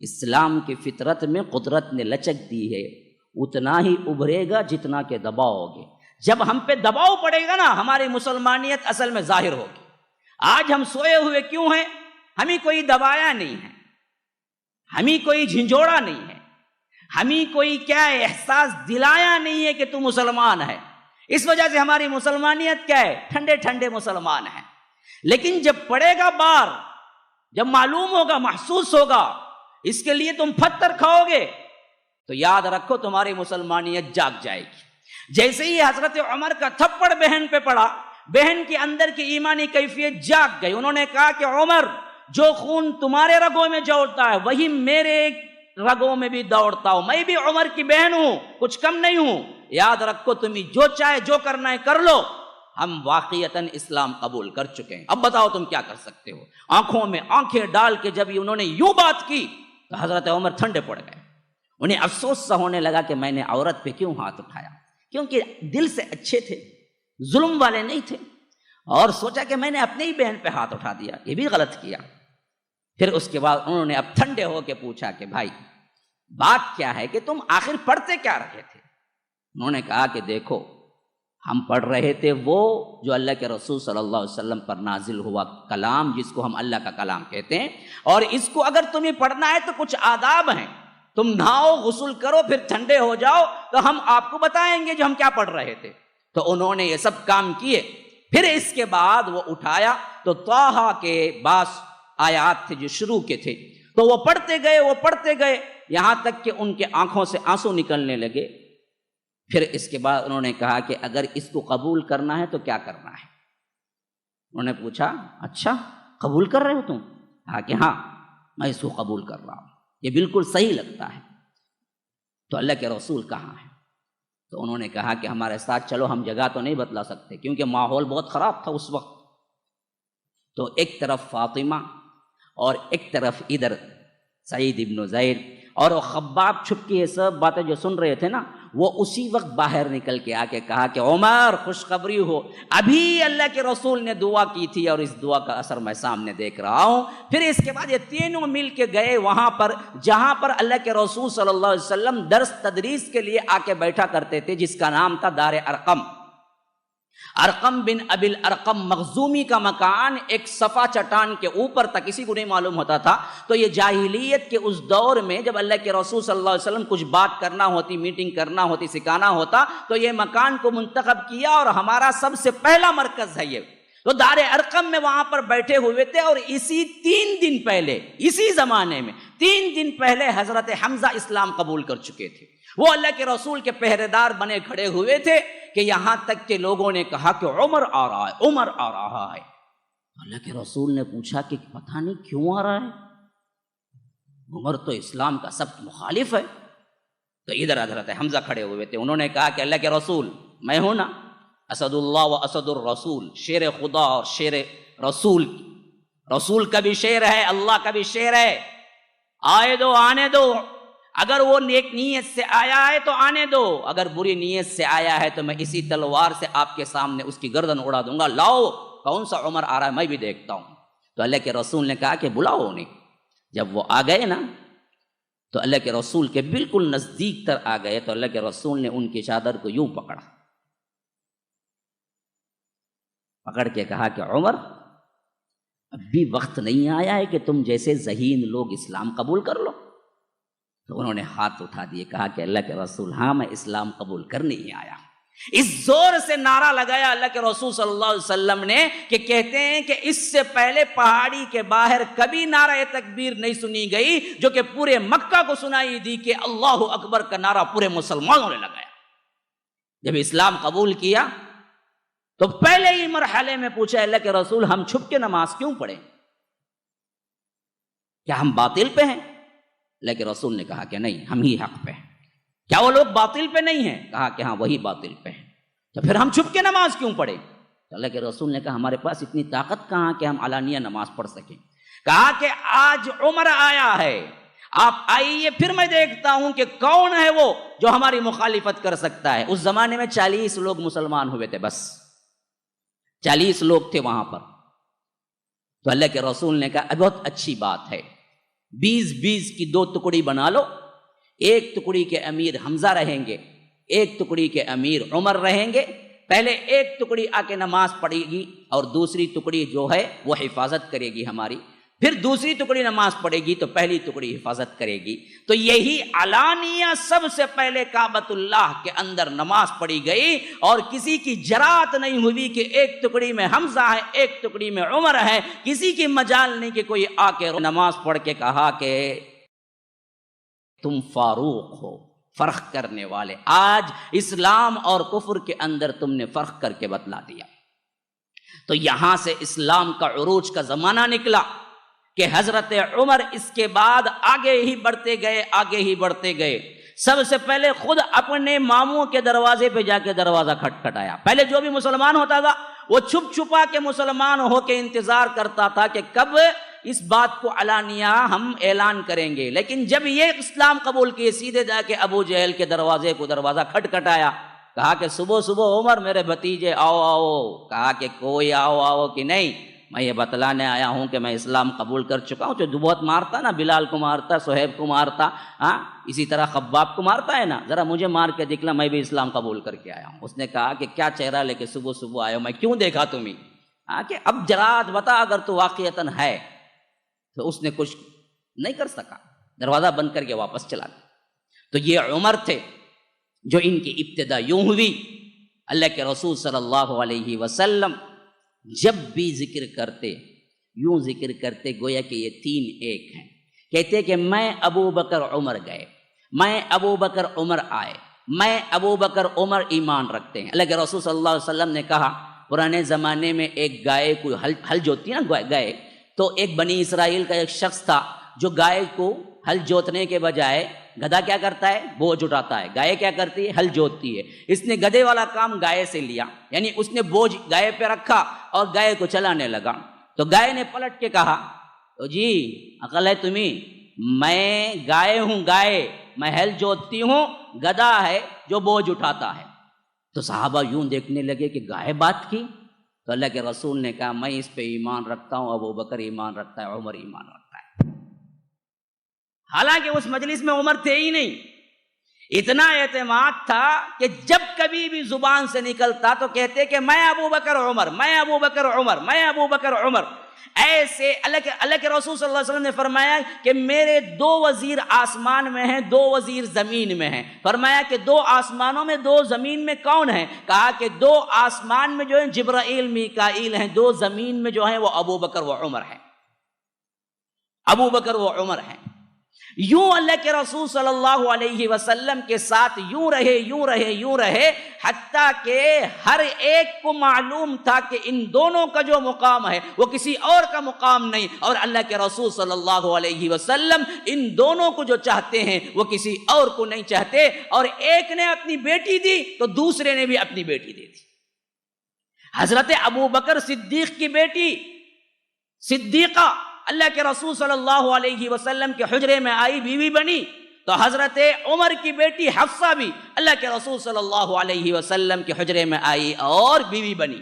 اسلام کی فطرت میں قدرت نے لچک دی ہے، اتنا ہی ابھرے گا جتنا کہ دباؤ گے۔ جب ہم پہ دباؤ پڑے گا نا، ہماری مسلمانیت اصل میں ظاہر ہوگی۔ آج ہم سوئے ہوئے کیوں ہیں؟ ہمیں کوئی دبایا نہیں ہے، ہمیں کوئی جھنجھوڑا نہیں ہے، ہمیں کوئی کیا احساس دلایا نہیں ہے کہ تو مسلمان ہے۔ اس وجہ سے ہماری مسلمانیت کیا ہے؟ ٹھنڈے ٹھنڈے مسلمان ہیں۔ لیکن جب پڑے گا بار، جب معلوم ہوگا، محسوس ہوگا، اس کے لیے تم پتھر کھاؤ گے، تو یاد رکھو تمہاری مسلمانیت جاگ جائے گی۔ جیسے ہی حضرت عمر کا تھپڑ بہن پہ پڑا، بہن کے اندر کی ایمانی کیفیت جاگ گئی۔ انہوں نے کہا کہ عمر، جو خون تمہارے رگوں میں دوڑتا ہے وہی میرے رگوں میں بھی دوڑتا ہوں، میں بھی عمر کی بہن ہوں، کچھ کم نہیں ہوں۔ یاد رکھو تمہیں جو چاہے جو کرنا ہے کر لو، ہم واقعتاً اسلام قبول کر چکے ہیں، اب بتاؤ تم کیا کر سکتے ہو۔ آنکھوں میں آنکھیں ڈال کے جب انہوں نے یوں بات کی تو حضرت عمر ٹھنڈے پڑ گئے۔ انہیں افسوس سا ہونے لگا کہ میں نے عورت پہ کیوں ہاتھ اٹھایا، کیونکہ دل سے اچھے تھے، ظلم والے نہیں تھے، اور سوچا کہ میں نے اپنے ہی بہن پہ ہاتھ اٹھا دیا، یہ بھی غلط کیا۔ پھر اس کے بعد انہوں نے اب ٹھنڈے ہو کے پوچھا کہ بھائی بات کیا ہے، کہ تم آخر پڑھتے کیا رہے تھے؟ انہوں نے کہا کہ دیکھو، ہم پڑھ رہے تھے وہ جو اللہ کے رسول صلی اللہ علیہ وسلم پر نازل ہوا کلام، جس کو ہم اللہ کا کلام کہتے ہیں، اور اس کو اگر تمہیں پڑھنا ہے تو کچھ آداب ہیں، تم نہاؤ، غسل کرو، پھر ٹھنڈے ہو جاؤ، تو ہم آپ کو بتائیں گے جو ہم کیا پڑھ رہے تھے۔ تو انہوں نے یہ سب کام کیے۔ پھر اس کے بعد وہ اٹھایا تو طٰہٰ کے بعض آیات تھے جو شروع کے تھے، تو وہ پڑھتے گئے یہاں تک کہ ان کے آنکھوں سے آنسو نکلنے لگے۔ پھر اس کے بعد انہوں نے کہا کہ اگر اس کو قبول کرنا ہے تو کیا کرنا ہے؟ انہوں نے پوچھا اچھا قبول کر رہے ہو تم؟ کہا کہ ہاں میں اس کو قبول کر رہا ہوں، یہ بالکل صحیح لگتا ہے۔ تو اللہ کے رسول کہاں ہے؟ تو انہوں نے کہا کہ ہمارے ساتھ چلو، ہم جگہ تو نہیں بدلا سکتے کیونکہ ماحول بہت خراب تھا اس وقت۔ تو ایک طرف فاطمہ اور ایک طرف ادھر سعید ابن زید، اور وہ خباب چھپ کے یہ سب باتیں جو سن رہے تھے نا، وہ اسی وقت باہر نکل کے آ کے کہا کہ عمر خوشخبری ہو، ابھی اللہ کے رسول نے دعا کی تھی اور اس دعا کا اثر میں سامنے دیکھ رہا ہوں۔ پھر اس کے بعد یہ تینوں مل کے گئے وہاں پر جہاں پر اللہ کے رسول صلی اللہ علیہ وسلم درس تدریس کے لیے آ کے بیٹھا کرتے تھے، جس کا نام تھا دار ارقم۔ ارقم بن ابی الارقم مخزومی کا مکان ایک صفا چٹان کے اوپر تھا، کسی کو نہیں معلوم ہوتا تھا۔ تو یہ جاہلیت کے اس دور میں جب اللہ کے رسول صلی اللہ علیہ وسلم کچھ بات کرنا ہوتی، میٹنگ کرنا ہوتی، سکھانا ہوتا، تو یہ مکان کو منتخب کیا اور ہمارا سب سے پہلا مرکز ہے یہ۔ تو دار ارقم میں وہاں پر بیٹھے ہوئے تھے، اور اسی 3 دن پہلے، اسی زمانے میں 3 دن پہلے حضرت حمزہ اسلام قبول کر چکے تھے۔ وہ اللہ کے رسول کے پہرے دار بنے کھڑے ہوئے تھے کہ یہاں تک کہ لوگوں نے کہا کہ عمر آ رہا ہے، عمر آ رہا ہے۔ اللہ کے رسول نے پوچھا کہ پتہ نہیں کیوں آ رہا ہے، عمر تو اسلام کا سخت مخالف ہے۔ تو ادھر حضرت حمزہ کھڑے ہوئے تھے، انہوں نے کہا کہ اللہ کے رسول میں ہوں نا اسد اللہ و اسد الرسول، شیر خدا اور شیر رسول، رسول کا بھی شیر ہے، اللہ کا بھی شیر ہے، آئے دو آنے دو، اگر وہ نیک نیت سے آیا ہے تو آنے دو، اگر بری نیت سے آیا ہے تو میں اسی تلوار سے آپ کے سامنے اس کی گردن اڑا دوں گا، لاؤ کون سا عمر آ رہا ہے میں بھی دیکھتا ہوں۔ تو اللہ کے رسول نے کہا کہ بلاؤ انہیں۔ جب وہ آ گئے نا تو اللہ کے رسول کے بالکل نزدیک تر آ گئے تو اللہ کے رسول نے ان کی چادر کو یوں پکڑا، پکڑ کے کہا کہ عمر اب بھی وقت نہیں آیا ہے کہ تم جیسے ذہین لوگ اسلام قبول کر لو؟ تو انہوں نے ہاتھ اٹھا دیے، کہا کہ اللہ کے رسول ہاں میں اسلام قبول کرنے ہی آیا۔ اس زور سے نعرہ لگایا اللہ کے رسول صلی اللہ علیہ وسلم نے کہ کہتے ہیں کہ اس سے پہلے پہاڑی کے باہر کبھی نعرہ تکبیر نہیں سنی گئی جو کہ پورے مکہ کو سنائی دی کہ اللہ اکبر کا نعرہ پورے مسلمانوں نے لگایا۔ جب اسلام قبول کیا تو پہلے ہی مرحلے میں پوچھا اللہ کے رسول ہم چھپ کے نماز کیوں پڑھیں؟ کیا ہم باطل پہ ہیں؟ اللہ کے رسول نے کہا کہ نہیں، ہم ہی حق پہ ہیں۔ کیا وہ لوگ باطل پہ نہیں ہیں؟ کہا کہ ہاں وہی باطل پہ ہیں۔ تو پھر ہم چھپ کے نماز کیوں پڑھیں؟ تو اللہ کے رسول نے کہا ہمارے پاس اتنی طاقت کہاں کہ ہم علانیہ نماز پڑھ سکیں۔ کہا کہ آج عمر آیا ہے، آپ آئیے پھر میں دیکھتا ہوں کہ کون ہے وہ جو ہماری مخالفت کر سکتا ہے۔ اس زمانے میں 40 لوگ مسلمان ہوئے تھے، بس 40 لوگ تھے وہاں پر۔ تو اللہ کے رسول نے کہا بہت اچھی بات ہے، 20 کی 2 ٹکڑی بنا لو، ایک ٹکڑی کے امیر حمزہ رہیں گے، ایک ٹکڑی کے امیر عمر رہیں گے۔ پہلے ایک ٹکڑی آ کے نماز پڑھے گی اور دوسری ٹکڑی جو ہے وہ حفاظت کرے گی ہماری، پھر دوسری ٹکڑی نماز پڑھے گی تو پہلی ٹکڑی حفاظت کرے گی۔ تو یہی علانیہ سب سے پہلے کعبۃ اللہ کے اندر نماز پڑھی گئی، اور کسی کی جرات نہیں ہوئی کہ ایک ٹکڑی میں حمزہ ہے ایک ٹکڑی میں عمر ہے، کسی کی مجال نہیں کہ کوئی آ کے نماز پڑھ کے کہا کہ تم فاروق ہو، فرق کرنے والے۔ آج اسلام اور کفر کے اندر تم نے فرق کر کے بتلا دیا۔ تو یہاں سے اسلام کا عروج کا زمانہ نکلا کہ حضرت عمر اس کے بعد آگے ہی بڑھتے گئے، آگے ہی بڑھتے گئے۔ سب سے پہلے خود اپنے ماموں کے دروازے پہ جا کے دروازہ کھٹکھٹایا۔ پہلے جو بھی مسلمان ہوتا تھا وہ چھپ چھپا کے مسلمان ہو کے انتظار کرتا تھا کہ کب اس بات کو علانیہ ہم اعلان کریں گے، لیکن جب یہ اسلام قبول کیے سیدھے جا کے ابو جہل کے دروازے کو دروازہ کھٹکھٹایا، کہا کہ صبح صبح عمر میرے بھتیجے آؤ آؤ۔ کہا کہ کوئی آؤ آؤ کہ نہیں، میں یہ بتلانے آیا ہوں کہ میں اسلام قبول کر چکا ہوں۔ جو بہت مارتا نا، بلال کو مارتا، صہیب کو مارتا، ہاں اسی طرح خباب کو مارتا ہے نا، ذرا مجھے مار کے دکھلا، میں بھی اسلام قبول کر کے آیا ہوں۔ اس نے کہا کہ کیا چہرہ لے کے صبح صبح آئے ہو، میں کیوں دیکھا تمہیں؟ کہ اب جرات بتا اگر تو واقعتاً ہے۔ تو اس نے کچھ نہیں کر سکا، دروازہ بند کر کے واپس چلا گیا۔ تو یہ عمر تھے جو ان کی ابتدا یوں ہوئی۔ اللہ کے رسول صلی اللہ علیہ وسلم جب بھی ذکر کرتے یوں ذکر کرتے گویا کہ یہ 3 ایک ہیں۔ کہتے کہ میں ابو بکر عمر گئے، میں ابو بکر عمر آئے، میں ابو بکر عمر ایمان رکھتے ہیں۔ اللہ کے رسول صلی اللہ علیہ وسلم نے کہا پرانے زمانے میں ایک گائے کو ہل جوتی ہے نا گائے، تو ایک بنی اسرائیل کا ایک شخص تھا جو گائے کو ہل جوتنے کے بجائے گدھا کیا کرتا ہے، بوجھ اٹھاتا ہے، گائے کیا کرتی ہے، ہل جوتتی ہے۔ اس نے گدھے والا کام گائے سے لیا، یعنی اس نے بوجھ گائے پہ رکھا اور گائے کو چلانے لگا۔ تو گائے نے پلٹ کے کہا تو جی عقل ہے تمہیں، میں گائے ہوں، گائے میں ہل جوتتی ہوں، گدھا ہے جو بوجھ اٹھاتا ہے۔ تو صحابہ یوں دیکھنے لگے کہ گائے بات کی۔ تو اللہ کے رسول نے کہا میں اس پہ ایمان رکھتا ہوں، ابو بکر ایمان رکھتا ہے، عمر ایمان رکھتا ہے۔ حالانکہ اس مجلس میں عمر تھے ہی نہیں، اتنا اعتماد تھا کہ جب کبھی بھی زبان سے نکلتا تو کہتے کہ میں ابو بکر عمر، میں ابو بکر عمر، میں ابو بکر عمر۔ ایسے اللہ کے رسول صلی اللہ علیہ وسلم نے فرمایا کہ میرے 2 وزیر آسمان میں ہیں، 2 وزیر زمین میں ہیں۔ فرمایا کہ 2 آسمانوں میں 2 زمین میں کون ہیں؟ کہا کہ 2 آسمان میں جو ہیں جبرائیل میکائیل ہیں، 2 زمین میں جو ہیں وہ ابو بکر و عمر ہیں، ابو بکر و عمر ہیں۔ یوں اللہ کے رسول صلی اللہ علیہ وسلم کے ساتھ یوں رہے حتیٰ کہ ہر ایک کو معلوم تھا کہ ان دونوں کا جو مقام ہے وہ کسی اور کا مقام نہیں، اور اللہ کے رسول صلی اللہ علیہ وسلم ان دونوں کو جو چاہتے ہیں وہ کسی اور کو نہیں چاہتے، اور ایک نے اپنی بیٹی دی تو دوسرے نے بھی اپنی بیٹی دے دی۔ حضرت ابو بکر صدیق کی بیٹی صدیقہ اللہ کے رسول صلی اللہ علیہ وسلم کے حجرے میں آئی، بیوی بنی، تو حضرت عمر کی بیٹی حفصہ بھی اللہ کے رسول صلی اللہ علیہ وسلم کے حجرے میں آئی اور بیوی بنی۔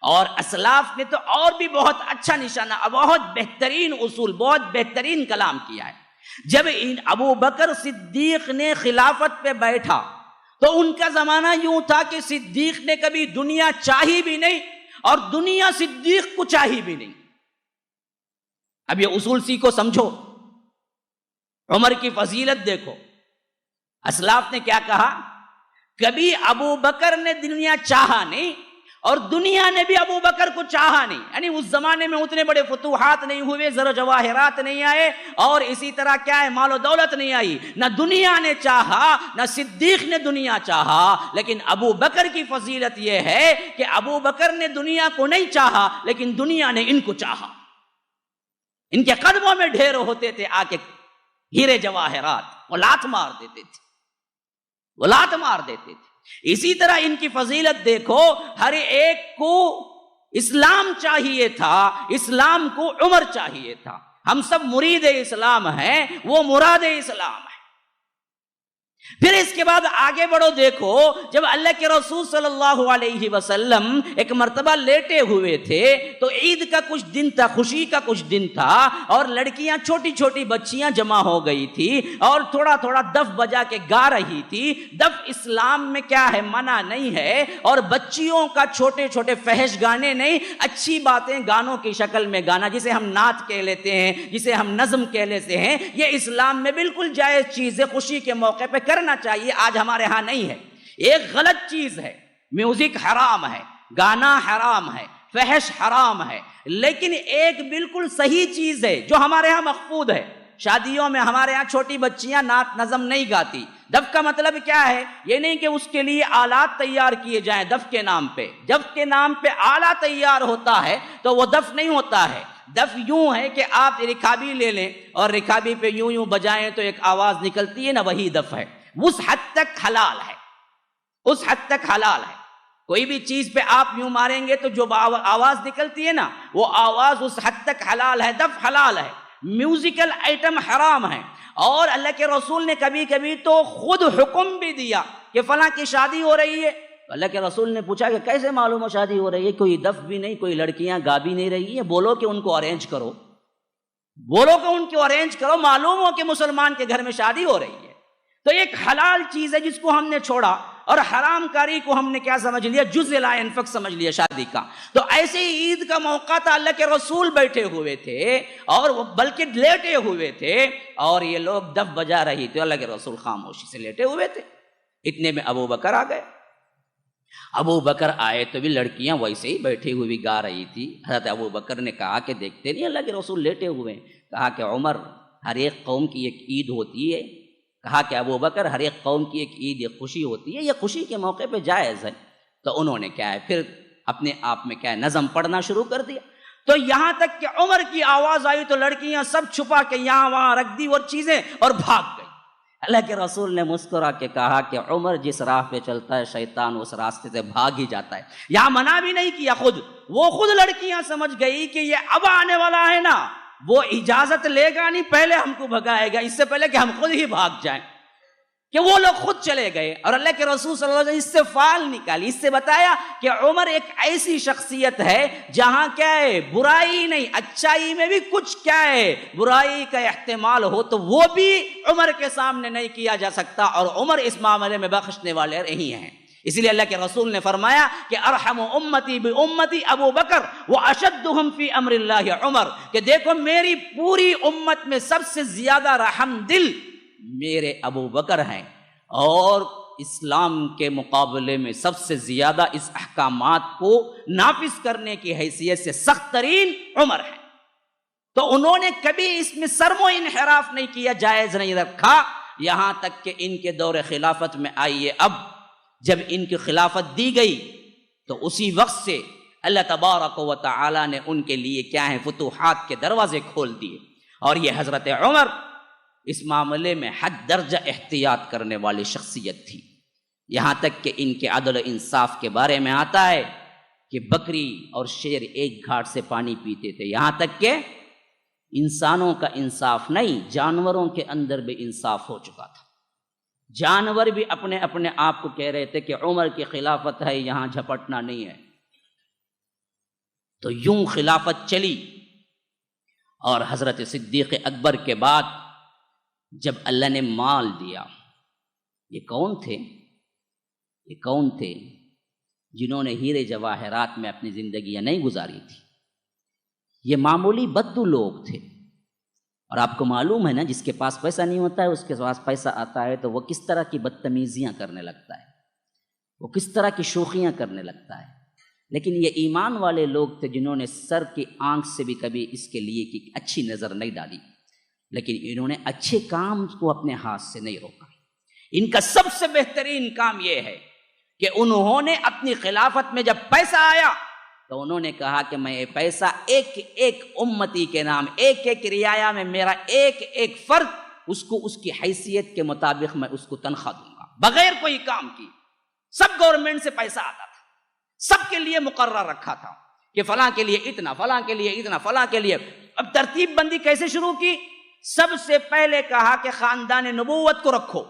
اور اسلاف نے تو اور بھی بہت اچھا نشانہ، بہت بہترین اصول، بہت بہترین کلام کیا ہے۔ جب ابو بکر صدیق نے خلافت پہ بیٹھا تو ان کا زمانہ یوں تھا کہ صدیق نے کبھی دنیا چاہی بھی نہیں اور دنیا صدیق کو چاہی بھی نہیں۔ اب یہ اصول سیکھو، سمجھو، عمر کی فضیلت دیکھو۔ اسلاف نے کیا کہا؟ کبھی ابو بکر نے دنیا چاہا نہیں اور دنیا نے بھی ابو بکر کو چاہا نہیں، یعنی اس زمانے میں اتنے بڑے فتوحات نہیں ہوئے، زر و جواہرات نہیں آئے، اور اسی طرح کیا ہے، مال و دولت نہیں آئی، نہ دنیا نے چاہا نہ صدیق نے دنیا چاہا۔ لیکن ابو بکر کی فضیلت یہ ہے کہ ابو بکر نے دنیا کو نہیں چاہا لیکن دنیا نے ان کو چاہا۔ ان کے قدموں میں ڈھیر ہوتے تھے آ کے ہیرے جواہرات، وہ لات مار دیتے تھے، اسی طرح ان کی فضیلت دیکھو، ہر ایک کو اسلام چاہیے تھا، اسلام کو عمر چاہیے تھا۔ ہم سب مرید اسلام ہیں، وہ مراد اسلام ہے۔ پھر اس کے بعد آگے بڑھو، دیکھو جب اللہ کے رسول صلی اللہ علیہ وسلم ایک مرتبہ لیٹے ہوئے تھے تو عید کا کچھ دن تھا، خوشی کا کچھ دن تھا، اور لڑکیاں چھوٹی چھوٹی بچیاں جمع ہو گئی تھی اور تھوڑا تھوڑا دف بجا کے گا رہی تھی۔ دف اسلام میں کیا ہے، منع نہیں ہے، اور بچیوں کا چھوٹے چھوٹے فحش گانے نہیں، اچھی باتیں گانوں کی شکل میں گانا، جسے ہم نعت کہہ لیتے ہیں، جسے ہم نظم کہہ لیتے ہیں، یہ اسلام میں بالکل جائز چیز ہے، خوشی کے موقع پہ کرنا چاہیے۔ آج ہمارے ہاں نہیں ہے، ایک غلط چیز ہے، میوزک حرام ہے، گانا حرام ہے، فحش حرام ہے، لیکن ایک بالکل صحیح چیز ہے جو ہمارے ہاں مخفوض ہے۔ شادیوں میں ہمارے ہاں چھوٹی بچیاں نعت نظم نہیں گاتی۔ دف کا مطلب کیا ہے؟ یہ نہیں کہ اس کے لیے آلات تیار کیے جائیں دف کے نام پہ، دف کے نام پہ آلہ تیار ہوتا ہے تو وہ دف نہیں ہوتا ہے۔ دف یوں ہے کہ آپ رکابی لے لیں اور رکابی پہ یوں یوں بجائیں تو ایک آواز نکلتی ہے نا، وہی دف ہے۔ اس حد تک حلال ہے، اس حد تک حلال ہے۔ کوئی بھی چیز پہ آپ یوں ماریں گے تو جو آواز نکلتی ہے نا، وہ آواز اس حد تک حلال ہے، دف حلال ہے۔ میوزیکل آئٹم حرام ہے، اور اللہ کے رسول نے کبھی کبھی تو خود حکم بھی دیا کہ فلاں کی شادی ہو رہی ہے، تو اللہ کے رسول نے پوچھا کہ کیسے معلوم ہو شادی ہو رہی ہے؟ کوئی دف بھی نہیں، کوئی لڑکیاں گا بھی نہیں رہی ہیں، بولو کہ ان کو ارینج کرو، بولو کہ ان کو ارینج کرو، معلوم ہو کہ مسلمان کے گھر میں شادی ہو رہی ہے۔ تو ایک حلال چیز ہے جس کو ہم نے چھوڑا، اور حرام کاری کو ہم نے کیا سمجھ لیا؟ جزء لا ينفق سمجھ لیا شادی کا۔ تو ایسے ہی عید کا موقع تھا، اللہ کے رسول بیٹھے ہوئے تھے اور وہ بلکہ لیٹے ہوئے تھے، اور یہ لوگ دف بجا رہی تھے، اللہ کے رسول خاموشی سے لیٹے ہوئے تھے۔ اتنے میں ابو بکر آ گئے۔ ابو بکر آئے تو بھی لڑکیاں ویسے ہی بیٹھی ہوئی گا رہی تھی۔ حضرت ابو بکر نے کہا کہ دیکھتے نہیں اللہ کے رسول لیٹے ہوئے ہیں؟ کہا کہ عمر، ہر ایک قوم کی ایک عید ہوتی ہے۔ کہا کہ ابو بکر، ہر ایک قوم کی ایک عید، ایک خوشی ہوتی ہے، یہ خوشی کے موقع پہ جائز ہے۔ تو انہوں نے کیا ہے پھر اپنے آپ میں کیا ہے نظم پڑھنا شروع کر دیا۔ تو یہاں تک کہ عمر کی آواز آئی تو لڑکیاں سب چھپا کے یہاں وہاں رکھ دی اور چیزیں، اور بھاگ گئی۔ اللہ کے رسول نے مسکرا کے کہا کہ عمر، جس راہ پہ چلتا ہے شیطان اس راستے سے بھاگ ہی جاتا ہے۔ یہاں منع بھی نہیں کیا، وہ خود لڑکیاں سمجھ گئی کہ یہ اب آنے والا ہے نا، وہ اجازت لے گا نہیں، پہلے ہم کو بھگائے گا، اس سے پہلے کہ ہم خود ہی بھاگ جائیں، کہ وہ لوگ خود چلے گئے۔ اور اللہ کے رسول صلی اللہ علیہ وسلم نے اس سے فال نکالی، اس سے بتایا کہ عمر ایک ایسی شخصیت ہے جہاں کیا ہے برائی نہیں، اچائی میں بھی کچھ کیا ہے برائی کا احتمال ہو تو وہ بھی عمر کے سامنے نہیں کیا جا سکتا، اور عمر اس معاملے میں بخشنے والے نہیں ہیں۔ اسی لیے اللہ کے رسول نے فرمایا کہ ارحم امتی بامتی ابو بکر واشدہم فی امر اللہ عمر، کہ دیکھو میری پوری امت میں سب سے زیادہ رحم دل میرے ابو بکر ہیں، اور اسلام کے مقابلے میں سب سے زیادہ اس احکامات کو نافذ کرنے کی حیثیت سے سخت ترین عمر ہے۔ تو انہوں نے کبھی اس میں سرم و انحراف نہیں کیا، جائز نہیں رکھا، یہاں تک کہ ان کے دور خلافت میں آئیے اب جب ان کی خلافت دی گئی تو اسی وقت سے اللہ تبارک و تعالی نے ان کے لیے کیا ہے فتوحات کے دروازے کھول دیے. اور یہ حضرت عمر اس معاملے میں حد درجہ احتیاط کرنے والی شخصیت تھی، یہاں تک کہ ان کے عدل و انصاف کے بارے میں آتا ہے کہ بکری اور شیر ایک گھاٹ سے پانی پیتے تھے، یہاں تک کہ انسانوں کا انصاف نہیں، جانوروں کے اندر بھی انصاف ہو چکا تھا. جانور بھی اپنے اپنے آپ کو کہہ رہے تھے کہ عمر کی خلافت ہے، یہاں جھپٹنا نہیں ہے. تو یوں خلافت چلی. اور حضرت صدیق اکبر کے بعد جب اللہ نے مال دیا، یہ کون تھے؟ یہ کون تھے جنہوں نے ہیرے جواہرات میں اپنی زندگیاں نہیں گزاری تھی؟ یہ معمولی بدو لوگ تھے. اور آپ کو معلوم ہے نا، جس کے پاس پیسہ نہیں ہوتا ہے اس کے پاس پیسہ آتا ہے تو وہ کس طرح کی بدتمیزیاں کرنے لگتا ہے، وہ کس طرح کی شوخیاں کرنے لگتا ہے. لیکن یہ ایمان والے لوگ تھے جنہوں نے سر کی آنکھ سے بھی کبھی اس کے لیے کہ اچھی نظر نہیں ڈالی، لیکن انہوں نے اچھے کام کو اپنے ہاتھ سے نہیں روکا. ان کا سب سے بہترین کام یہ ہے کہ انہوں نے اپنی خلافت میں جب پیسہ آیا تو انہوں نے کہا کہ میں یہ پیسہ ایک ایک امتی کے نام، ایک ایک رعایا میں میرا ایک ایک فرد، اس کو اس کی حیثیت کے مطابق میں اس کو تنخواہ دوں گا، بغیر کوئی کام کی. سب گورنمنٹ سے پیسہ آتا تھا، سب کے لیے مقرر رکھا تھا کہ فلاں کے لیے اتنا، فلاں کے لیے اتنا، فلاں کے لیے. اب ترتیب بندی کیسے شروع کی؟ سب سے پہلے کہا کہ خاندان نبوت کو رکھو،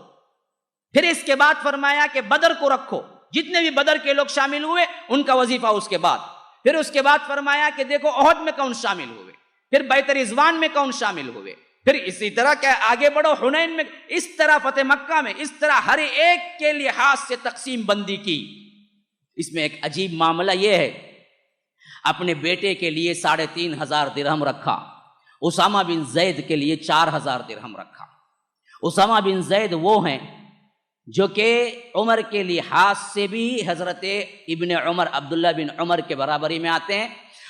پھر اس کے بعد فرمایا کہ بدر کو رکھو، جتنے بھی بدر کے لوگ شامل ہوئے ان کا وظیفہ اس کے بعد. پھر اس کے بعد فرمایا کہ دیکھو احد میں کون شامل ہوئے، پھر بیت رضوان میں کون شامل ہوئے، پھر اسی طرح کیا آگے بڑھو حنین میں، اس طرح فتح مکہ میں، اس طرح ہر ایک کے لحاظ سے تقسیم بندی کی. اس میں ایک عجیب معاملہ یہ ہے، اپنے بیٹے کے لیے 3500 درہم رکھا، اسامہ بن زید کے لیے 4000 درہم رکھا. اسامہ بن زید وہ ہیں جو کہ عمر کے لحاظ سے بھی حضرت ابن عمر عبداللہ بن عمر کے برابری میں آتے ہیں،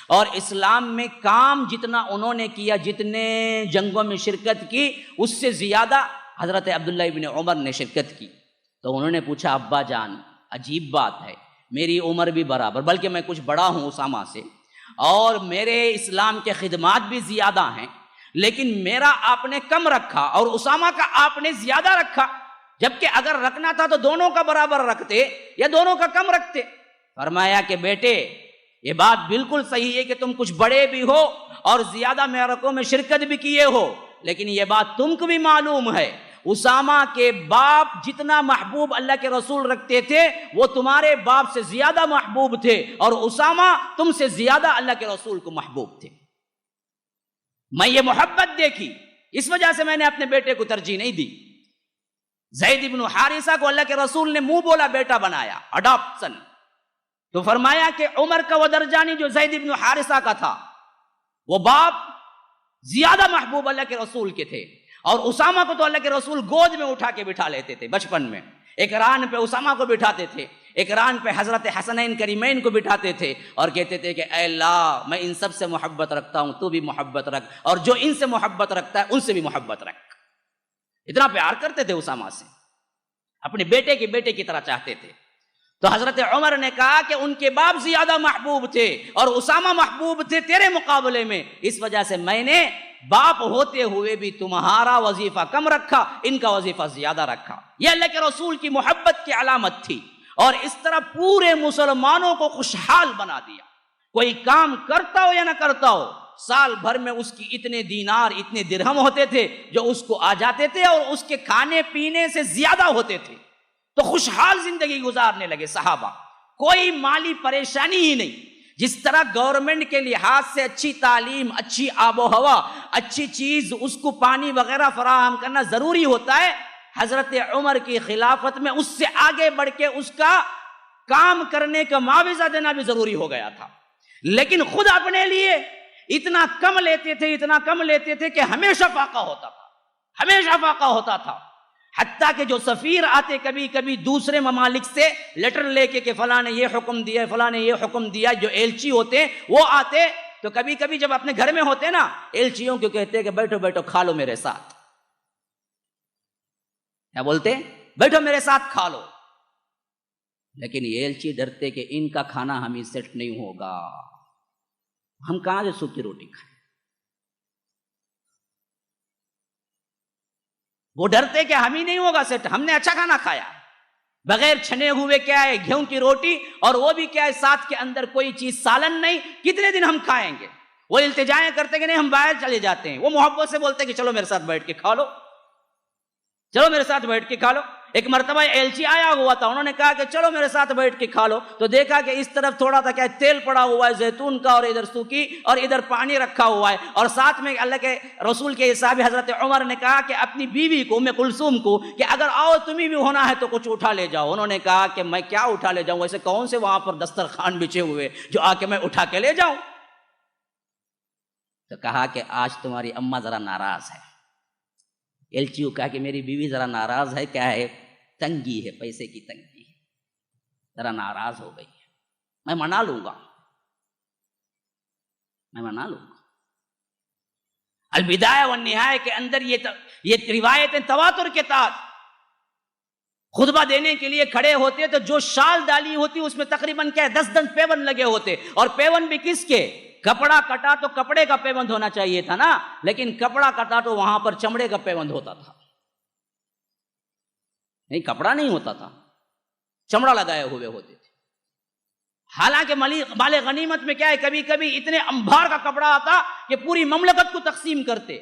اور اسلام میں کام جتنا انہوں نے کیا، جتنے جنگوں میں شرکت کی، اس سے زیادہ حضرت عبداللہ ابن عمر نے شرکت کی. تو انہوں نے پوچھا ابا جان عجیب بات ہے، میری عمر بھی برابر، بلکہ میں کچھ بڑا ہوں اسامہ سے، اور میرے اسلام کے خدمات بھی زیادہ ہیں، لیکن میرا آپ نے کم رکھا اور اسامہ کا آپ نے زیادہ رکھا، جبکہ اگر رکھنا تھا تو دونوں کا برابر رکھتے یا دونوں کا کم رکھتے. فرمایا کہ بیٹے یہ بات بالکل صحیح ہے کہ تم کچھ بڑے بھی ہو اور زیادہ معرکوں میں شرکت بھی کیے ہو، لیکن یہ بات تم کو بھی معلوم ہے اسامہ کے باپ جتنا محبوب اللہ کے رسول رکھتے تھے وہ تمہارے باپ سے زیادہ محبوب تھے، اور اسامہ تم سے زیادہ اللہ کے رسول کو محبوب تھے. میں یہ محبت دیکھی، اس وجہ سے میں نے اپنے بیٹے کو ترجیح نہیں دی. زید بن حارثہ کو اللہ کے رسول نے منہ بولا بیٹا بنایا، اڈاپشن. تو فرمایا کہ عمر کا وہ درجہ نہیں جو زید بن حارثہ کا تھا، وہ باپ زیادہ محبوب اللہ کے رسول کے تھے، اور اسامہ کو تو اللہ کے رسول گود میں اٹھا کے بٹھا لیتے تھے بچپن میں. ایک ران پہ اسامہ کو بٹھاتے تھے، ایک ران پہ حضرت حسنین کریمین کو بٹھاتے تھے، اور کہتے تھے کہ اے اللہ میں ان سب سے محبت رکھتا ہوں، تو بھی محبت رکھ، اور جو ان سے محبت رکھتا ہے ان سے بھی محبت رکھ. اتنا پیار کرتے تھے اسامہ سے، اپنے بیٹے کی طرح چاہتے تھے. تو حضرت عمر نے کہا کہ ان کے باپ زیادہ محبوب تھے اور اسامہ محبوب تھے تیرے مقابلے میں، اس وجہ سے میں نے باپ ہوتے ہوئے بھی تمہارا وظیفہ کم رکھا، ان کا وظیفہ زیادہ رکھا. یہ اللہ کے رسول کی محبت کی علامت تھی، اور اس طرح پورے مسلمانوں کو خوشحال بنا دیا. کوئی کام کرتا ہو یا نہ کرتا ہو، سال بھر میں اس کی اتنے دینار اتنے درہم ہوتے تھے جو اس کو آ جاتے تھے، اور اس کے کھانے پینے سے زیادہ ہوتے تھے. تو خوشحال زندگی گزارنے لگے صحابہ، کوئی مالی پریشانی ہی نہیں. جس طرح گورنمنٹ کے لحاظ سے اچھی تعلیم، اچھی آب و ہوا، اچھی چیز، اس کو پانی وغیرہ فراہم کرنا ضروری ہوتا ہے، حضرت عمر کی خلافت میں اس سے آگے بڑھ کے اس کا کام کرنے کا معاوضہ دینا بھی ضروری ہو گیا تھا. لیکن خود اپنے لیے اتنا کم لیتے تھے کہ ہمیشہ فاقہ ہوتا تھا. حتیٰ کہ جو سفیر آتے کبھی کبھی دوسرے ممالک سے لیٹر لے کے کہ فلاں نے یہ حکم دیا، فلاں نے یہ حکم دیا، جو ایلچی ہوتے وہ آتے تو کبھی کبھی جب اپنے گھر میں ہوتے نا ایلچیوں کو کہتے کہ بیٹھو بیٹھو کھا لو میرے ساتھ. کیا بولتے؟ بیٹھو میرے ساتھ کھا لو. لیکن یہ ایلچی ڈرتے کہ ان کا کھانا ہمیں سیٹ نہیں ہوگا، ہم کہاں سے سوکھی روٹی کھائیں. وہ ڈرتے کہ ہم ہی نہیں ہوگا سیٹ، ہم نے اچھا کھانا کھایا بغیر چھنے ہوئے، کیا ہے گیہوں کی روٹی، اور وہ بھی کیا ہے ساتھ کے اندر کوئی چیز سالن نہیں، کتنے دن ہم کھائیں گے. وہ التجائیں کرتے کہ نہیں ہم باہر چلے جاتے ہیں. وہ محبت سے بولتے کہ چلو میرے ساتھ بیٹھ کے کھا لو، چلو میرے ساتھ بیٹھ کے کھا لو. ایک مرتبہ ایلچی آیا ہوا تھا، انہوں نے کہا کہ چلو میرے ساتھ بیٹھ کے کھا لو، تو دیکھا کہ اس طرف تھوڑا سا کیا تیل پڑا ہوا ہے زیتون کا، اور ادھر سوکی، اور ادھر پانی رکھا ہوا ہے، اور ساتھ میں اللہ کے رسول کے صحابی حضرت عمر نے کہا کہ اپنی بیوی کو ام کلثوم کو کہ اگر آؤ تمہیں بھی ہونا ہے تو کچھ اٹھا لے جاؤ. انہوں نے کہا کہ میں کیا اٹھا لے جاؤں، ایسے کون سے وہاں پر دسترخوان بچے ہوئے جو آ کے میں اٹھا کے لے جاؤں. تو کہا کہ آج تمہاری اماں ذرا ناراض ہے. ایلچیو کہا کہ میری بیوی ذرا ناراض ہے، کیا ہے تنگی ہے، پیسے کی تنگی ہے، ذرا ناراض ہو گئی ہے، میں منا لوں گا، میں منا لوں گا. البدایہ والنہایہ کے اندر یہ روایتیں تواتر کے ساتھ خطبہ دینے کے لیے کھڑے ہوتے تو جو شال ڈالی ہوتی اس میں تقریباً کیا 10 پیون لگے ہوتے، اور پیون بھی کس کے؟ کپڑا کٹا تو کپڑے کا پیوند ہونا چاہیے تھا نا، لیکن کپڑا کٹا تو وہاں پر چمڑے کا پیوند ہوتا تھا. نہیں، کپڑا نہیں ہوتا تھا، چمڑا لگائے ہوئے ہوتے تھے. حالانکہ مال غنیمت میں کیا ہے کبھی کبھی اتنے انبار کا کپڑا آتا کہ پوری مملکت کو تقسیم کرتے،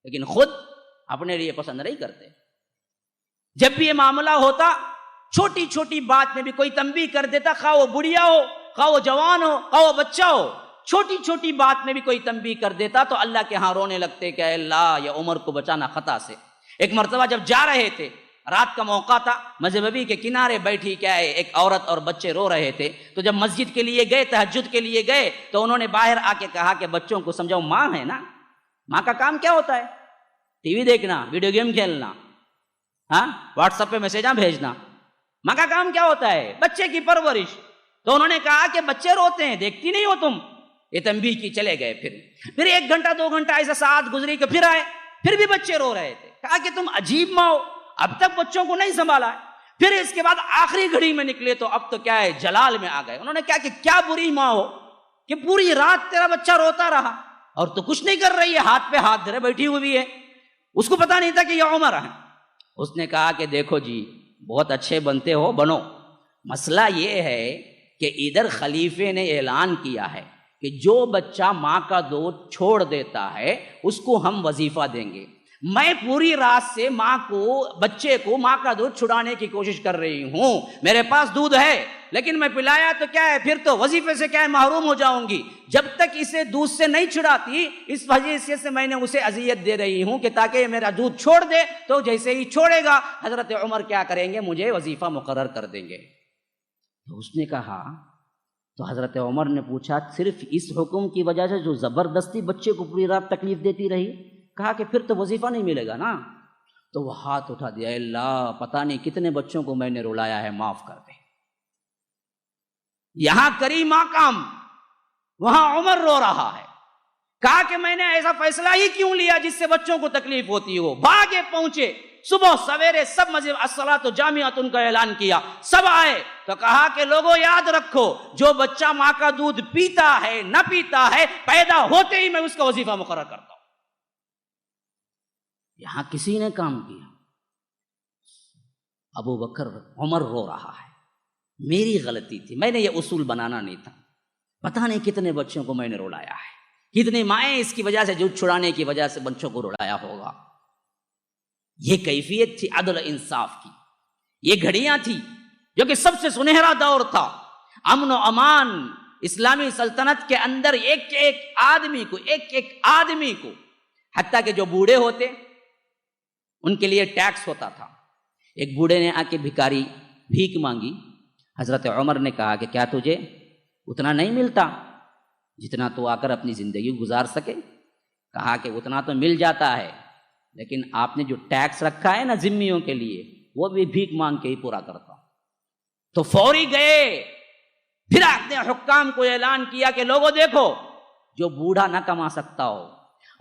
لیکن خود اپنے لیے پسند نہیں کرتے. جب بھی یہ معاملہ ہوتا چھوٹی چھوٹی بات میں بھی کوئی تنبیہ کر دیتا، خواہ وہ بڑھیا ہو، خواہ وہ جوان ہو، خواہ وہ بچہ ہو، چھوٹی چھوٹی بات میں بھی کوئی تنبیہ کر دیتا تو اللہ کے ہاں رونے لگتے کہ اے اللہ یا عمر کو بچانا خطا سے. ایک مرتبہ جب جا رہے تھے، رات کا موقع تھا، مذہبی کے کنارے بیٹھی کیا ہے ایک عورت اور بچے رو رہے تھے. تو جب مسجد کے لیے گئے، تہجد کے لیے گئے، تو انہوں نے باہر آ کے کہا کہ بچوں کو سمجھاؤ، ماں ہے نا، ماں کا کام کیا ہوتا ہے؟ ٹی وی دیکھنا، ویڈیو گیم کھیلنا، ہاں واٹس ایپ پہ میسیجاں بھیجنا. ماں کا کام کیا ہوتا ہے؟ بچے کی پرورش. تو انہوں نے کہا کہ بچے روتے ہیں، دیکھتی نہیں ہو تم؟ یہ تنبیہ کی. چلے گئے. پھر 1 گھنٹہ 2 گھنٹہ ایسا ساعت گزری کہ پھر آئے، پھر بھی بچے رو رہے تھے. کہا کہ تم عجیب ماں ہو، اب تک بچوں کو نہیں سنبھالا ہے. پھر اس کے بعد آخری گھڑی میں نکلے تو اب تو کیا ہے جلال میں آ گئے. انہوں نے کہا کہ کیا بری ماں ہو کہ پوری رات تیرا بچہ روتا رہا اور تو کچھ نہیں کر رہی ہے، ہاتھ پہ ہاتھ دھرے بیٹھی ہوئی ہے. اس کو پتا نہیں تھا کہ یہ عمر ہے. اس نے کہا کہ دیکھو جی بہت اچھے بنتے ہو، بنو، مسئلہ یہ ہے کہ ادھر خلیفے نے اعلان کیا ہے کہ جو بچہ ماں کا دودھ چھوڑ دیتا ہے اس کو ہم وظیفہ دیں گے. میں پوری رات سے بچے کو ماں کا دودھ چھڑانے کی کوشش کر رہی ہوں، میرے پاس دودھ ہے لیکن میں پلایا تو کیا ہے پھر تو وظیفے سے کیا ہے محروم ہو جاؤں گی. جب تک اسے دودھ سے نہیں چھڑاتی اس وجہ سے میں نے اسے اذیت دے رہی ہوں کہ تاکہ یہ میرا دودھ چھوڑ دے. تو جیسے ہی چھوڑے گا حضرت عمر کیا کریں گے؟ مجھے وظیفہ مقرر کر دیں گے. تو اس نے کہا، تو حضرت عمر نے پوچھا صرف اس حکم کی وجہ سے جو زبردستی بچے کو پوری رات تکلیف دیتی رہی؟ کہا کہ پھر تو وظیفہ نہیں ملے گا نا. تو وہ ہاتھ اٹھا دیا، اے اللہ پتہ نہیں کتنے بچوں کو میں نے رلایا ہے، معاف کر دے. یہاں کری ماں کام، وہاں عمر رو رہا ہے. کہا کہ میں نے ایسا فیصلہ ہی کیوں لیا جس سے بچوں کو تکلیف ہوتی ہو. بھاگے پہنچے، صبح سویرے سب مسجد الصلاۃ جامعۃ کا اعلان کیا، سب آئے. تو کہا کہ لوگوں یاد رکھو، جو بچہ ماں کا دودھ پیتا ہے نہ پیتا ہے، پیدا ہوتے ہی میں اس کا وظیفہ مقرر کرتا ہوں. یہاں کسی نے کام کیا، ابو بکر عمر رو رہا ہے، میری غلطی تھی، میں نے یہ اصول بنانا نہیں تھا. پتہ نہیں کتنے بچوں کو میں نے رلایا ہے، کتنی مائیں اس کی وجہ سے دودھ چھڑانے کی وجہ سے بچوں کو رلایا ہوگا. یہ کیفیت تھی عدل انصاف کی. یہ گھڑیاں تھی جو کہ سب سے سنہرا دور تھا، امن و امان. اسلامی سلطنت کے اندر ایک ایک آدمی کو حتیٰ کہ جو بوڑھے ہوتے ان کے لیے ٹیکس ہوتا تھا. ایک بوڑھے نے آ کے بھیک مانگی. حضرت عمر نے کہا کہ کیا تجھے اتنا نہیں ملتا جتنا تو آ کر اپنی زندگی گزار سکے؟ کہا کہ اتنا تو مل جاتا ہے، لیکن آپ نے جو ٹیکس رکھا ہے نا ذمیوں کے لیے وہ بھی بھیک مانگ کے ہی پورا کرتا ہوں. تو فوری گئے، پھر اپنے حکام کو اعلان کیا کہ لوگوں دیکھو، جو بوڑھا نہ کما سکتا ہو،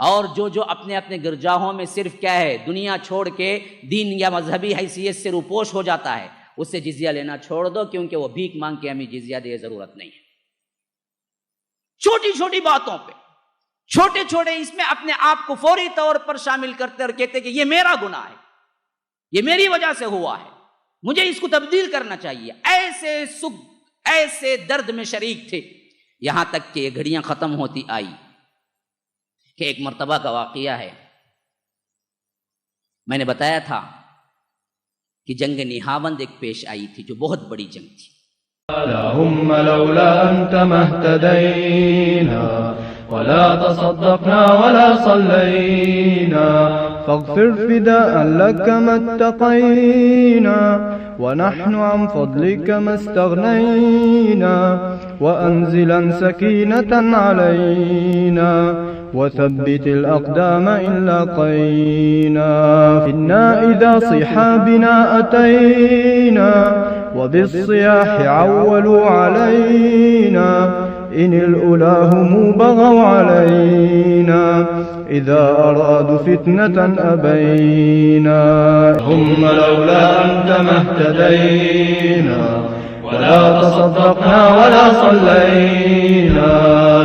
اور جو اپنے اپنے گرجاہوں میں صرف کیا ہے دنیا چھوڑ کے دین یا مذہبی حیثیت سے روپوش ہو جاتا ہے، اس سے جزیہ لینا چھوڑ دو، کیونکہ وہ بھیک مانگ کے ہمیں جزیہ دے ضرورت نہیں ہے۔ چھوٹی چھوٹی باتوں پہ، چھوٹے چھوٹے اس میں اپنے آپ کو فوری طور پر شامل کرتے اور کہتے کہ یہ میرا گناہ ہے، یہ میری وجہ سے ہوا ہے، مجھے اس کو تبدیل کرنا چاہیے۔ ایسے سکھ، ایسے درد میں شریک تھے، یہاں تک کہ یہ گھڑیاں ختم ہوتی آئی کہ ایک مرتبہ کا واقعہ ہے، میں نے بتایا تھا کہ جنگ نہاوند ایک پیش آئی تھی جو بہت بڑی جنگ تھی۔ اللهم لولا أنت ما اهتدينا ولا تصدقنا ولا صلينا فاغفر فداء لك ما اتقينا ونحن عن فضلك ما استغنينا وأنزلا سكينة علينا وثبت الأقدام إن لاقينا إنا إذا صحابنا أتينا وبالصياح عولوا علينا إن الأولى هم بغوا علينا إذا أرادوا فتنة أبينا هم لولا أنت ما اهتدينا ولا تصدقنا ولا صلينا